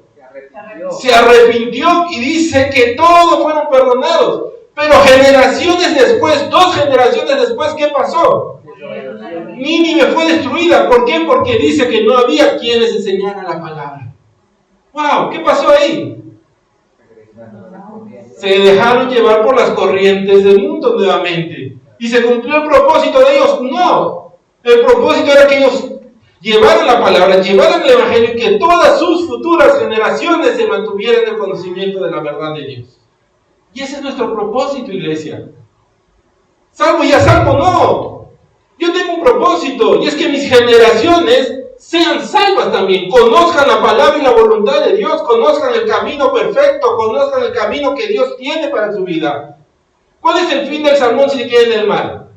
Se arrepintió y dice que todos fueron perdonados. Pero generaciones después, 2 generaciones después, ¿qué pasó? Nínive fue destruida. ¿Por qué? Porque dice que no había quienes enseñaran la palabra. ¡Wow! ¿Qué pasó ahí? Se dejaron llevar por las corrientes del mundo nuevamente. ¿Y se cumplió el propósito de ellos? No. El propósito era que ellos llevaran la palabra, llevaran el evangelio y que todas sus futuras generaciones se mantuvieran en el conocimiento de la verdad de Dios. Y ese es nuestro propósito, iglesia. ¿Salvo y a salvo? No. Yo tengo un propósito y es que mis generaciones sean salvas también, conozcan la palabra y la voluntad de Dios, conozcan el camino perfecto, conozcan el camino que Dios tiene para su vida. ¿Cuál es el fin del salmón si se queda en el mar?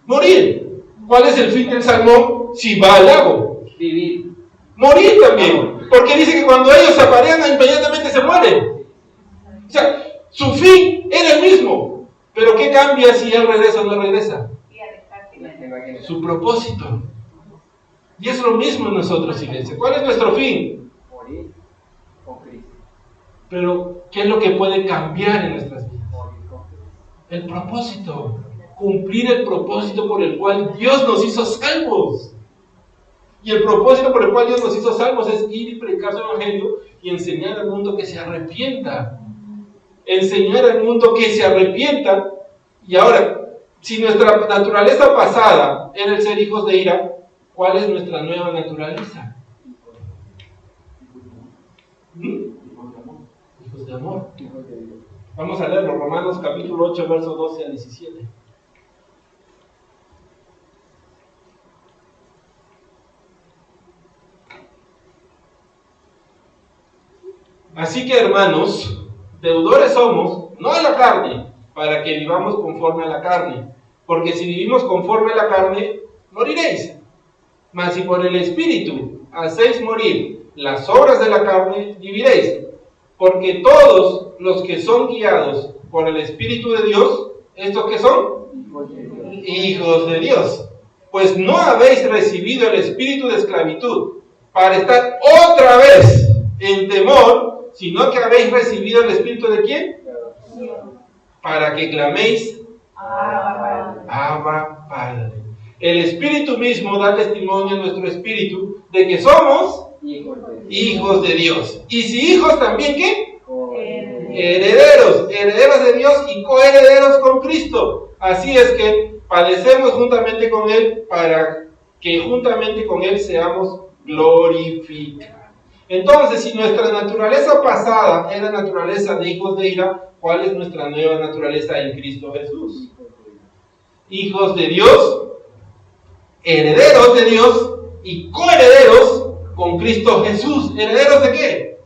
Morir. ¿Cuál es el fin del salmón si va al lago? Vivir. Morir también, porque dice que cuando ellos se aparean inmediatamente se mueren. O sea, su fin era el mismo, pero ¿qué cambia si él regresa o no regresa? Su propósito. Y es lo mismo en nosotros, iglesia. ¿Cuál es nuestro fin? Morir con Cristo. Pero, ¿qué es lo que puede cambiar en nuestras vidas? El propósito. Cumplir el propósito por el cual Dios nos hizo salvos. Y el propósito por el cual Dios nos hizo salvos es ir y predicar su evangelio y enseñar al mundo que se arrepienta. Enseñar al mundo que se arrepienta. Y ahora, si nuestra naturaleza pasada era el ser hijos de ira, ¿cuál es nuestra nueva naturaleza? hijos de amor. Hijos de Dios. Vamos a leerlo, Romanos capítulo 8, versos 12 al 17. Así que, hermanos, deudores somos, no a la carne, para que vivamos conforme a la carne. Porque si vivimos conforme a la carne, moriréis. Mas si por el Espíritu hacéis morir las obras de la carne, viviréis. Porque todos los que son guiados por el Espíritu de Dios, ¿estos qué son? Hijos de Dios. Hijos de Dios. Pues no habéis recibido el espíritu de esclavitud para estar otra vez en temor, sino que habéis recibido el espíritu de ¿quién? Para que claméis Abba Padre. El Espíritu mismo da testimonio a nuestro espíritu de que somos hijos de Dios. Y si hijos también, ¿qué? Herederos de Dios y coherederos con Cristo. Así es que padecemos juntamente con Él para que juntamente con Él seamos glorificados. Entonces, si nuestra naturaleza pasada era naturaleza de hijos de ira, ¿cuál es nuestra nueva naturaleza en Cristo Jesús? Hijos de Dios, herederos de Dios y coherederos con Cristo Jesús. ¿Herederos de qué?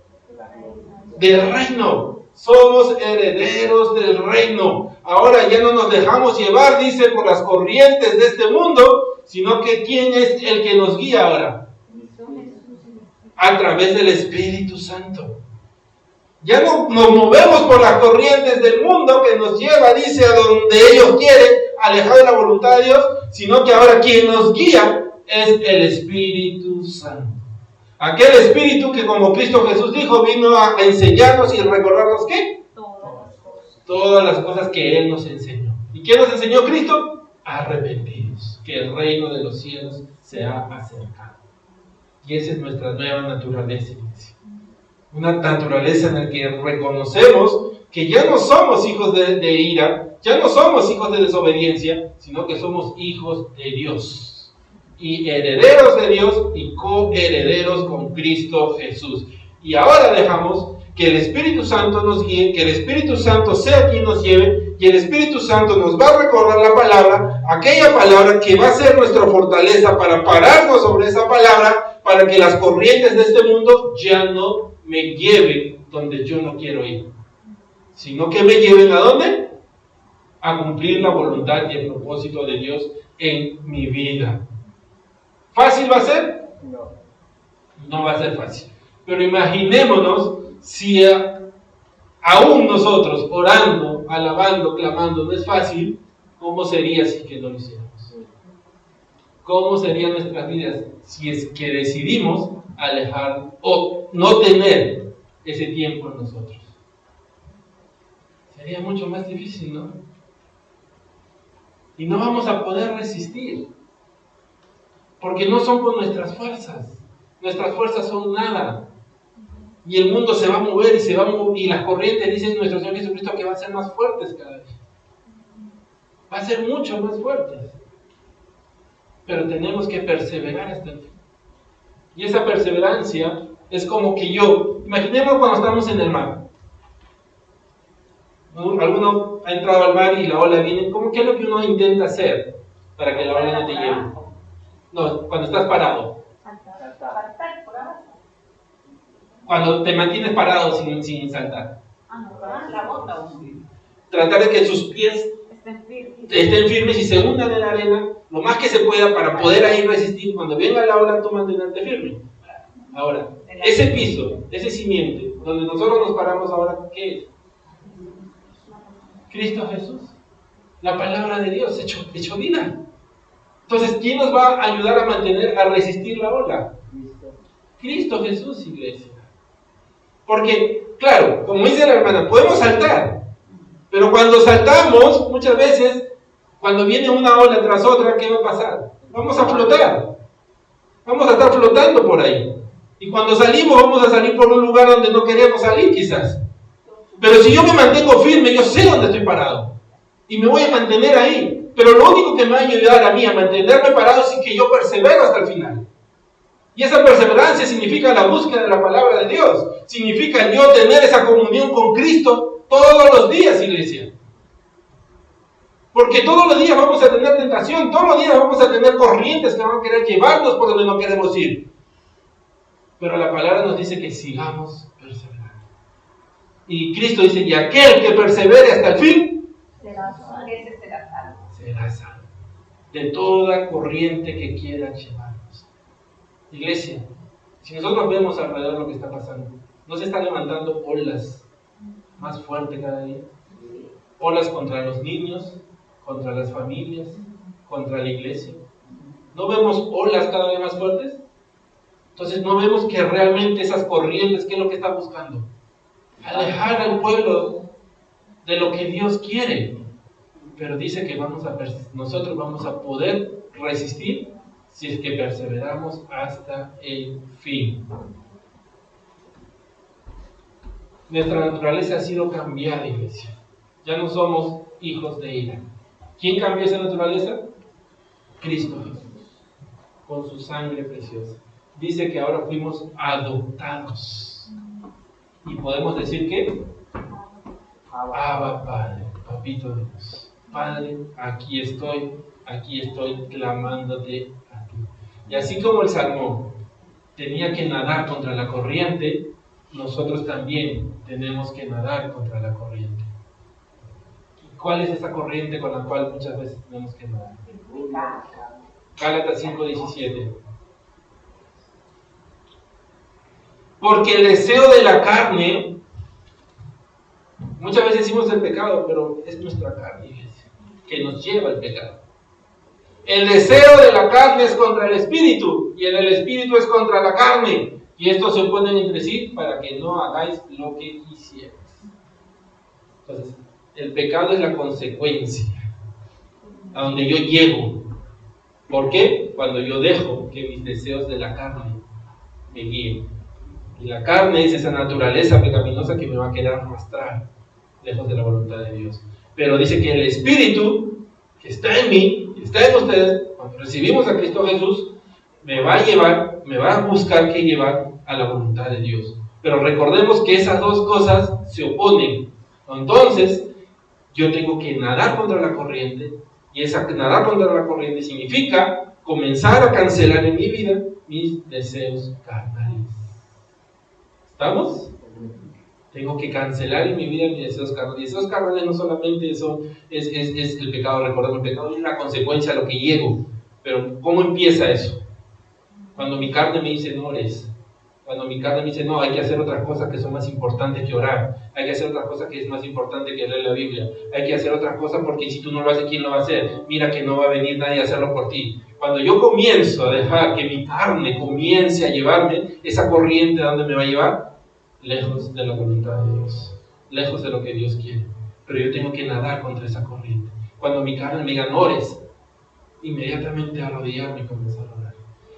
Del reino. Somos herederos del reino. Ahora ya no nos dejamos llevar, dice, por las corrientes de este mundo, sino que ¿quién es el que nos guía ahora? A través del Espíritu Santo. Ya no nos movemos por las corrientes del mundo que nos lleva, dice, a donde ellos quieren, alejado de la voluntad de Dios, sino que ahora quien nos guía es el Espíritu Santo. Aquel Espíritu que, como Cristo Jesús dijo, vino a enseñarnos y recordarnos ¿qué? Todas las cosas que Él nos enseñó. ¿Y qué nos enseñó Cristo? Arrepentidos, que el reino de los cielos se ha acercado. Y esa es nuestra nueva naturaleza, iglesia. Una naturaleza en la que reconocemos que ya no somos hijos de ira, ya no somos hijos de desobediencia, sino que somos hijos de Dios. Y herederos de Dios y coherederos con Cristo Jesús. Y ahora dejamos que el Espíritu Santo nos guíe, que el Espíritu Santo sea quien nos lleve, y el Espíritu Santo nos va a recordar la palabra, aquella palabra que va a ser nuestra fortaleza para pararnos sobre esa palabra, para que las corrientes de este mundo ya no me lleven donde yo no quiero ir, sino que me lleven ¿a dónde? A cumplir la voluntad y el propósito de Dios en mi vida. ¿Fácil va a ser? No. No va a ser fácil. Pero imaginémonos si aún nosotros orando, alabando, clamando no es fácil, ¿cómo sería si que no lo hiciéramos? ¿Cómo serían nuestras vidas si es que decidimos alejar o no tener ese tiempo en nosotros? Sería mucho más difícil, ¿no? Y no vamos a poder resistir. Porque no son con nuestras fuerzas. Nuestras fuerzas son nada. Y el mundo se va a mover y las corrientes, dice nuestro Señor Jesucristo, que van a ser más fuertes cada vez. Va a ser mucho más fuertes. Pero tenemos que perseverar hasta el fin. Y esa perseverancia es como que imaginemos cuando estamos en el mar. Alguno ha entrado al mar y la ola viene. ¿Qué es lo que uno intenta hacer para que la ola no te lleve? No, cuando estás parado. Cuando te mantienes parado sin saltar. Tratar de que sus pies estén firmes y se hundan en la arena lo más que se pueda para poder ahí resistir. Cuando venga la ola, tú mantenerte firme. Ahora, ese piso, ese simiente, donde nosotros nos paramos ahora, ¿qué es? Cristo Jesús. La palabra de Dios hecho vida. Entonces, ¿quién nos va a ayudar a resistir la ola? Cristo Jesús, iglesia. Porque, claro, como dice la hermana, podemos saltar. Pero cuando saltamos, muchas veces, cuando viene una ola tras otra, ¿qué va a pasar? Vamos a flotar. Vamos a estar flotando por ahí. Y cuando salimos, vamos a salir por un lugar donde no queríamos salir, quizás. Pero si yo me mantengo firme, yo sé dónde estoy parado. Y me voy a mantener ahí. Pero lo único que me va a ayudar a mí a mantenerme parado es que yo persevero hasta el final. Y esa perseverancia significa la búsqueda de la palabra de Dios. Significa yo tener esa comunión con Cristo todos los días, iglesia. Porque todos los días vamos a tener tentación, todos los días vamos a tener corrientes que van a querer llevarnos por donde no queremos ir. Pero la palabra nos dice que sigamos perseverando. Y Cristo dice, y aquel que persevere hasta el fin, será salvo. Será salvo de toda corriente que quiera llevarnos. Iglesia, si nosotros vemos alrededor lo que está pasando, ¿no se están levantando olas más fuertes cada día? Olas contra los niños, contra las familias, contra la iglesia. ¿No vemos olas cada vez más fuertes? Entonces no vemos que realmente esas corrientes, ¿qué es lo que están buscando? Alejar al pueblo de lo que Dios quiere. Pero dice que nosotros vamos a poder resistir si es que perseveramos hasta el fin. Nuestra naturaleza ha sido cambiada, iglesia. Ya no somos hijos de ira. ¿Quién cambió esa naturaleza? Cristo Jesús, con su sangre preciosa. Dice que ahora fuimos adoptados. Y podemos decir que Abba Padre, Papito Dios. Padre, aquí estoy clamándote a ti. Y así como el salmón tenía que nadar contra la corriente, nosotros también tenemos que nadar contra la corriente. ¿Cuál es esa corriente con la cual muchas veces tenemos que nadar? Gálatas 5:17. Porque el deseo de la carne, muchas veces decimos el pecado, pero es nuestra carne, iglesia, que nos lleva al pecado. El deseo de la carne es contra el espíritu, y el del espíritu es contra la carne, y estos se oponen entre sí para que no hagáis lo que quisierais. Entonces, el pecado es la consecuencia a donde yo llego. ¿Por qué? Cuando yo dejo que mis deseos de la carne me guíen. Y la carne es esa naturaleza pecaminosa que me va a querer arrastrar lejos de la voluntad de Dios. Pero dice que el Espíritu que está en mí, que está en ustedes, cuando recibimos a Cristo Jesús, me va a llevar, me va a buscar que llevar a la voluntad de Dios. Pero recordemos que esas dos cosas se oponen. Entonces, yo tengo que nadar contra la corriente, y esa nadar contra la corriente significa comenzar a cancelar en mi vida mis deseos carnales. ¿Estamos? Tengo que cancelar en mi vida mis deseos carnales. Y deseos carnales no solamente eso es el pecado, recordemos, el pecado es la consecuencia a lo que llego. Pero ¿cómo empieza eso? Cuando mi carne me dice no ores. Cuando mi carne me dice no, hay que hacer otras cosas que son más importantes que orar. Hay que hacer otras cosas que es más importante que leer la Biblia. Hay que hacer otras cosas porque si tú no lo haces, ¿quién lo va a hacer? Mira que no va a venir nadie a hacerlo por ti. Cuando yo comienzo a dejar que mi carne comience a llevarme, esa corriente, ¿a dónde me va a llevar? Lejos de la voluntad de Dios, lejos de lo que Dios quiere. Pero yo tengo que nadar contra esa corriente. Cuando mi carne me diga no ores, inmediatamente arrodillarme y comenzar a orar.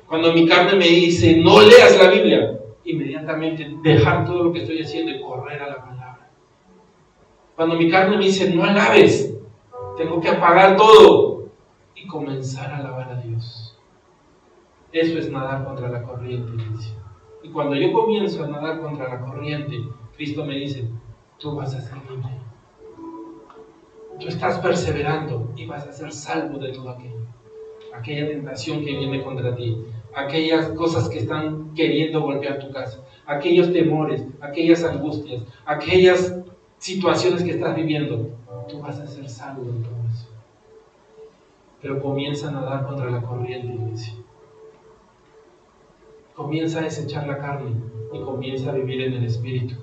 Cuando mi carne me dice no leas la Biblia, inmediatamente dejar todo lo que estoy haciendo y correr a la palabra. Cuando mi carne me dice no alabes, tengo que apagar todo y comenzar a alabar a Dios. Eso es nadar contra la corriente, iglesia. Y cuando yo comienzo a nadar contra la corriente, Cristo me dice, tú vas a ser libre. Tú estás perseverando y vas a ser salvo de todo aquella tentación que viene contra ti, aquellas cosas que están queriendo golpear tu casa, aquellos temores, aquellas angustias, aquellas situaciones que estás viviendo. Tú vas a ser salvo de todo eso. Pero comienza a nadar contra la corriente, iglesia. Comienza a desechar la carne y comienza a vivir en el Espíritu.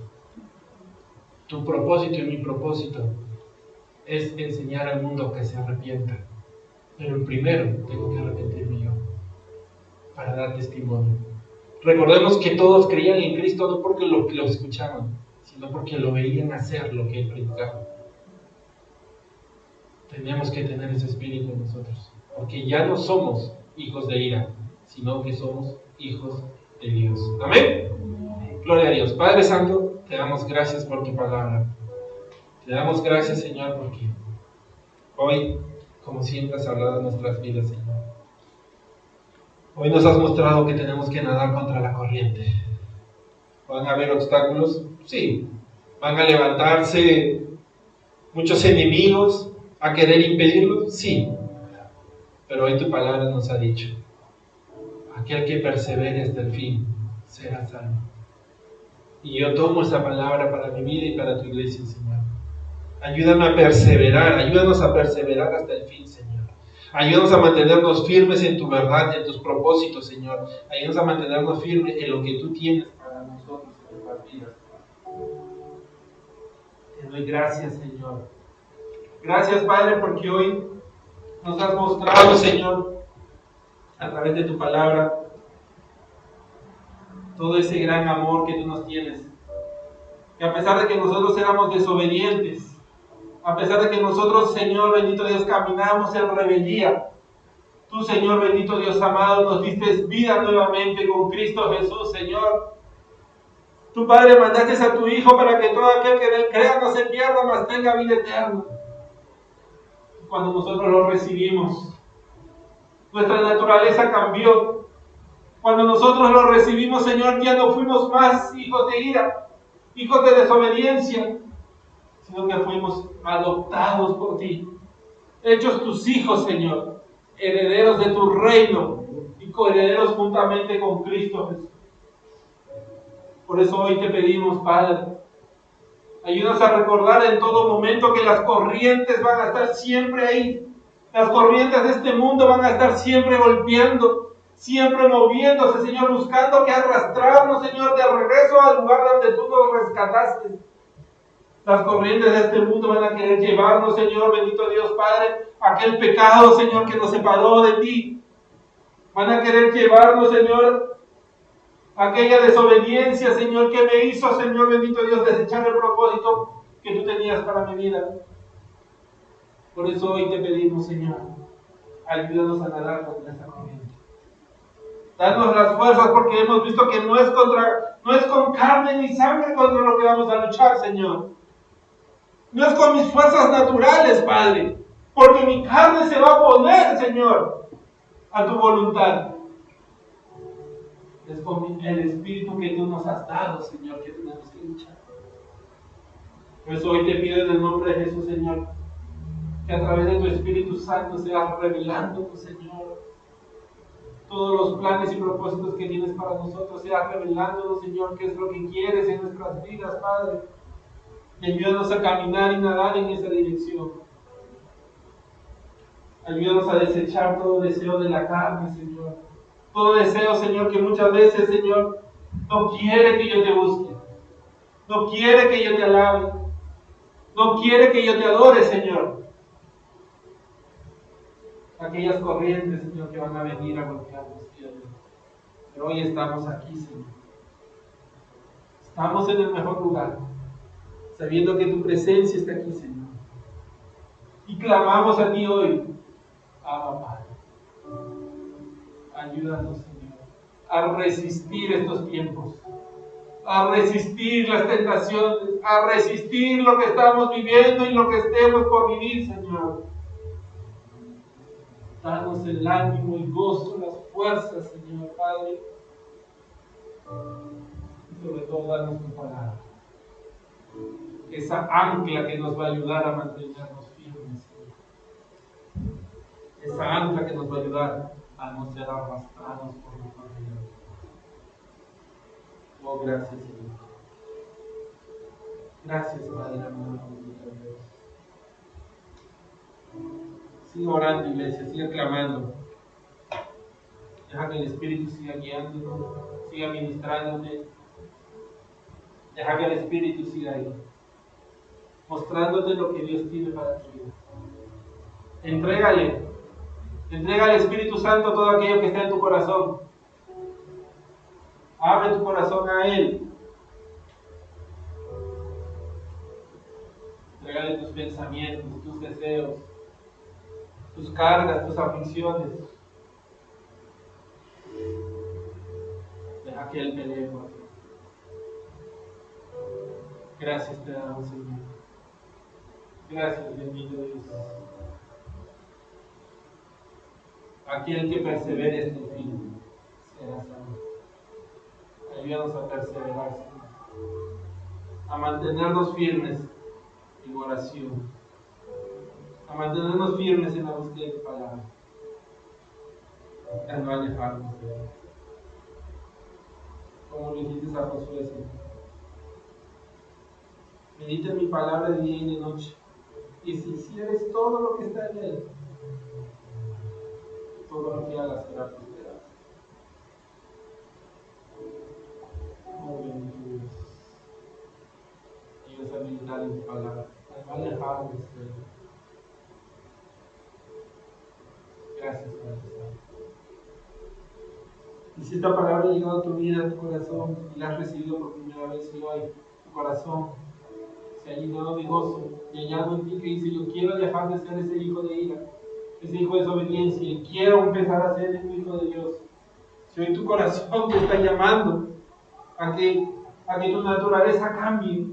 Tu propósito y mi propósito es enseñar al mundo que se arrepienta. Pero primero tengo que arrepentirme yo para dar testimonio. Recordemos que todos creían en Cristo no porque lo escuchaban, sino porque lo veían hacer lo que Él predicaba. Tenemos que tener ese espíritu en nosotros, porque ya no somos hijos de ira, sino que somos hijos de Dios. Amén. Gloria a Dios. Padre Santo, te damos gracias por tu palabra. Te damos gracias, Señor, porque hoy, como siempre, has hablado de nuestras vidas, Señor. Hoy nos has mostrado que tenemos que nadar contra la corriente. ¿Van a haber obstáculos? Sí. ¿Van a levantarse muchos enemigos a querer impedirlo? Sí. Pero hoy tu palabra nos ha dicho, aquel que persevere hasta el fin será salvo. Y yo tomo esa palabra para mi vida y para tu iglesia, Señor. Ayúdame a perseverar, ayúdanos a perseverar hasta el fin, Señor. Ayúdanos a mantenernos firmes en tu verdad, en tus propósitos, Señor. Ayúdanos a mantenernos firmes en lo que tú tienes para nosotros en nuestras vidas. Te doy gracias, Señor. Gracias, Padre, porque hoy nos has mostrado, Señor, a través de tu palabra, todo ese gran amor que tú nos tienes. Que a pesar de que nosotros éramos desobedientes, a pesar de que nosotros, Señor bendito Dios, caminamos en rebeldía, tú, Señor bendito Dios amado, nos diste vida nuevamente con Cristo Jesús, Señor. Tu Padre, mandaste a tu Hijo para que todo aquel que en él crea no se pierda, mas tenga vida eterna. Cuando nosotros lo recibimos, nuestra naturaleza cambió. Cuando nosotros lo recibimos, Señor, ya no fuimos más hijos de ira, hijos de desobediencia, sino que fuimos adoptados por ti, hechos tus hijos, Señor, herederos de tu reino y coherederos juntamente con Cristo Jesús. Por eso hoy te pedimos, Padre, ayúdanos a recordar en todo momento que las corrientes van a estar siempre ahí. Las corrientes de este mundo van a estar siempre golpeando, siempre moviéndose, Señor, buscando que arrastrarnos, Señor, de regreso al lugar donde tú nos rescataste. Las corrientes de este mundo van a querer llevarnos, Señor, bendito Dios Padre, aquel pecado, Señor, que nos separó de ti. Van a querer llevarnos, Señor, aquella desobediencia, Señor, que me hizo, Señor, bendito Dios, desechar el propósito que tú tenías para mi vida. Por eso hoy te pedimos, Señor, ayúdanos a nadar contra esa corriente. Danos las fuerzas, porque hemos visto que no es con carne ni sangre contra lo que vamos a luchar, Señor. No es con mis fuerzas naturales, Padre, porque mi carne se va a oponer, Señor, a tu voluntad. Es con el Espíritu que tú nos has dado, Señor, que tenemos que luchar. Por eso hoy te pido en el nombre de Jesús, Señor, que a través de tu Espíritu Santo seas revelando, Señor, todos los planes y propósitos que tienes para nosotros. Seas revelándonos, Señor, qué es lo que quieres en nuestras vidas, Padre. Y ayúdanos a caminar y nadar en esa dirección. Ayúdanos a desechar todo deseo de la carne, Señor. Todo deseo, Señor, que muchas veces, Señor, no quiere que yo te busque. No quiere que yo te alabe. No quiere que yo te adore, Señor. Aquellas corrientes, Señor, que van a venir a golpearnos, Dios. Pero hoy estamos aquí, Señor. Estamos en el mejor lugar, sabiendo que tu presencia está aquí, Señor. Y clamamos a ti hoy, Abba Padre. Ayúdanos, Señor, a resistir estos tiempos, a resistir las tentaciones, a resistir lo que estamos viviendo y lo que estemos por vivir, Señor. Danos el ánimo, el gozo, las fuerzas, Señor Padre. Y sobre todo, danos tu palabra. Esa ancla que nos va a ayudar a mantenernos firmes, Señor. Esa ancla que nos va a ayudar a no ser arrastrados por la corriente. Oh, gracias, Señor. Gracias, Padre amado. Siga orando, iglesia, siga clamando. Deja que el Espíritu siga guiándonos, siga ministrándote. Deja que el Espíritu siga ahí, mostrándote lo que Dios tiene para tu vida. Entrégale al Espíritu Santo todo aquello que está en tu corazón. Abre tu corazón a Él. Entrégale tus pensamientos, tus deseos, tus cargas, tus aflicciones. Deja que Él pelee por ti. Gracias te damos, Señor. Gracias, bendito Dios. Aquel que persevere hasta el fin Ayúdanos a perseverar, Señor, a mantenernos firmes en oración, a mantenernos firmes en la búsqueda de tu palabra, a no alejarnos de ella. Como lo dijiste a Josué, Señor. Medita en mi palabra de día y de noche. Y si hicieres todo lo que está en él, todo lo que hagas será prosperado. Oh, bendito Dios. Ayúdanos a meditar en tu palabra, a no alejarnos de ella. Gracias, Padre Santo. Y si esta palabra ha llegado a tu vida, a tu corazón, y la has recibido por primera vez hoy, tu corazón se ha llenado de gozo, y hay algo en ti que dice: yo quiero dejar de ser ese hijo de ira, ese hijo de desobediencia, y quiero empezar a ser el hijo de Dios. Si hoy tu corazón te está llamando a que tu naturaleza cambie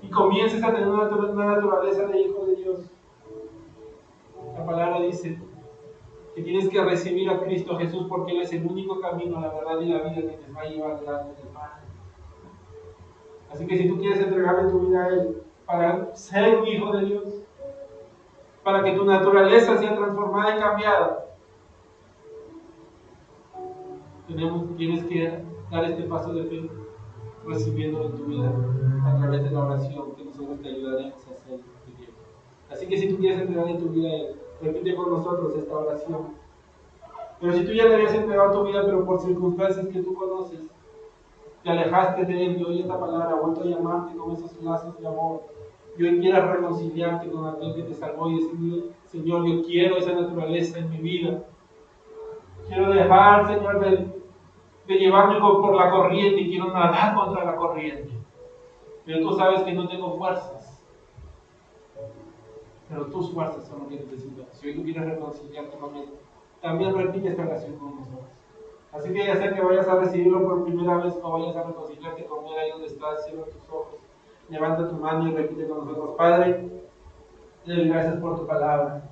y comiences a tener una naturaleza de hijo de Dios, la palabra dice que tienes que recibir a Cristo Jesús, porque Él es el único camino, la verdad y la vida que te va a llevar delante del Padre. Así que si tú quieres entregarle tu vida a Él para ser un hijo de Dios, para que tu naturaleza sea transformada y cambiada, tienes que dar este paso de fe, recibiéndolo en tu vida a través de la oración que nosotros te ayudaremos a hacer. Así que si tú quieres entregarle tu vida a Él, repite con nosotros esta oración. Pero si tú ya le habías entregado tu vida, pero por circunstancias que tú conoces, te alejaste de Él, y hoy esta palabra ha vuelto a llamarte con esos lazos de amor, y hoy quieras reconciliarte con aquel que te salvó y decir: Señor, yo quiero esa naturaleza en mi vida. Quiero dejar, Señor, de llevarme por la corriente, y quiero nadar contra la corriente. Pero tú sabes que no tengo fuerzas. Pero tus fuerzas son lo que necesitas. Si hoy tú quieres reconciliarte con Él, también repite esta oración con nosotros. Así que ya sea que vayas a recibirlo por primera vez o vayas a reconciliarte con Él ahí donde estás, cierra tus ojos, levanta tu mano y repite con nosotros: Padre, te doy gracias por tu palabra.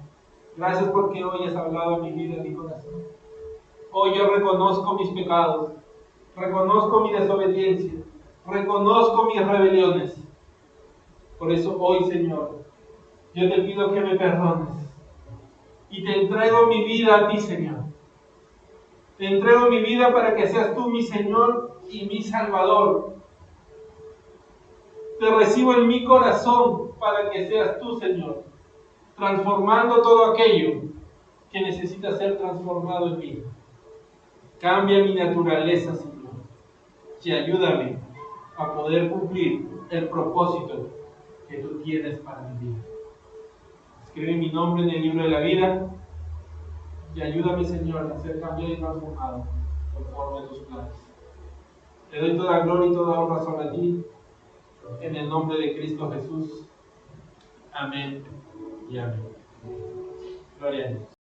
Gracias porque hoy has hablado a mi vida, a mi corazón. Hoy yo reconozco mis pecados, reconozco mi desobediencia, reconozco mis rebeliones. Por eso hoy, Señor, yo te pido que me perdones y te entrego mi vida a ti, Señor. Te entrego mi vida para que seas tú mi Señor y mi Salvador. Te recibo en mi corazón para que seas tú, Señor, transformando todo aquello que necesita ser transformado en mí. Cambia mi naturaleza, Señor, y ayúdame a poder cumplir el propósito que tú tienes para mi vida. Escribe mi nombre en el libro de la vida y ayúdame, Señor, a ser cambiado y transformado conforme a tus planes. Te doy toda gloria y toda honra sobre ti, en el nombre de Cristo Jesús. Amén y amén. Gloria a Dios.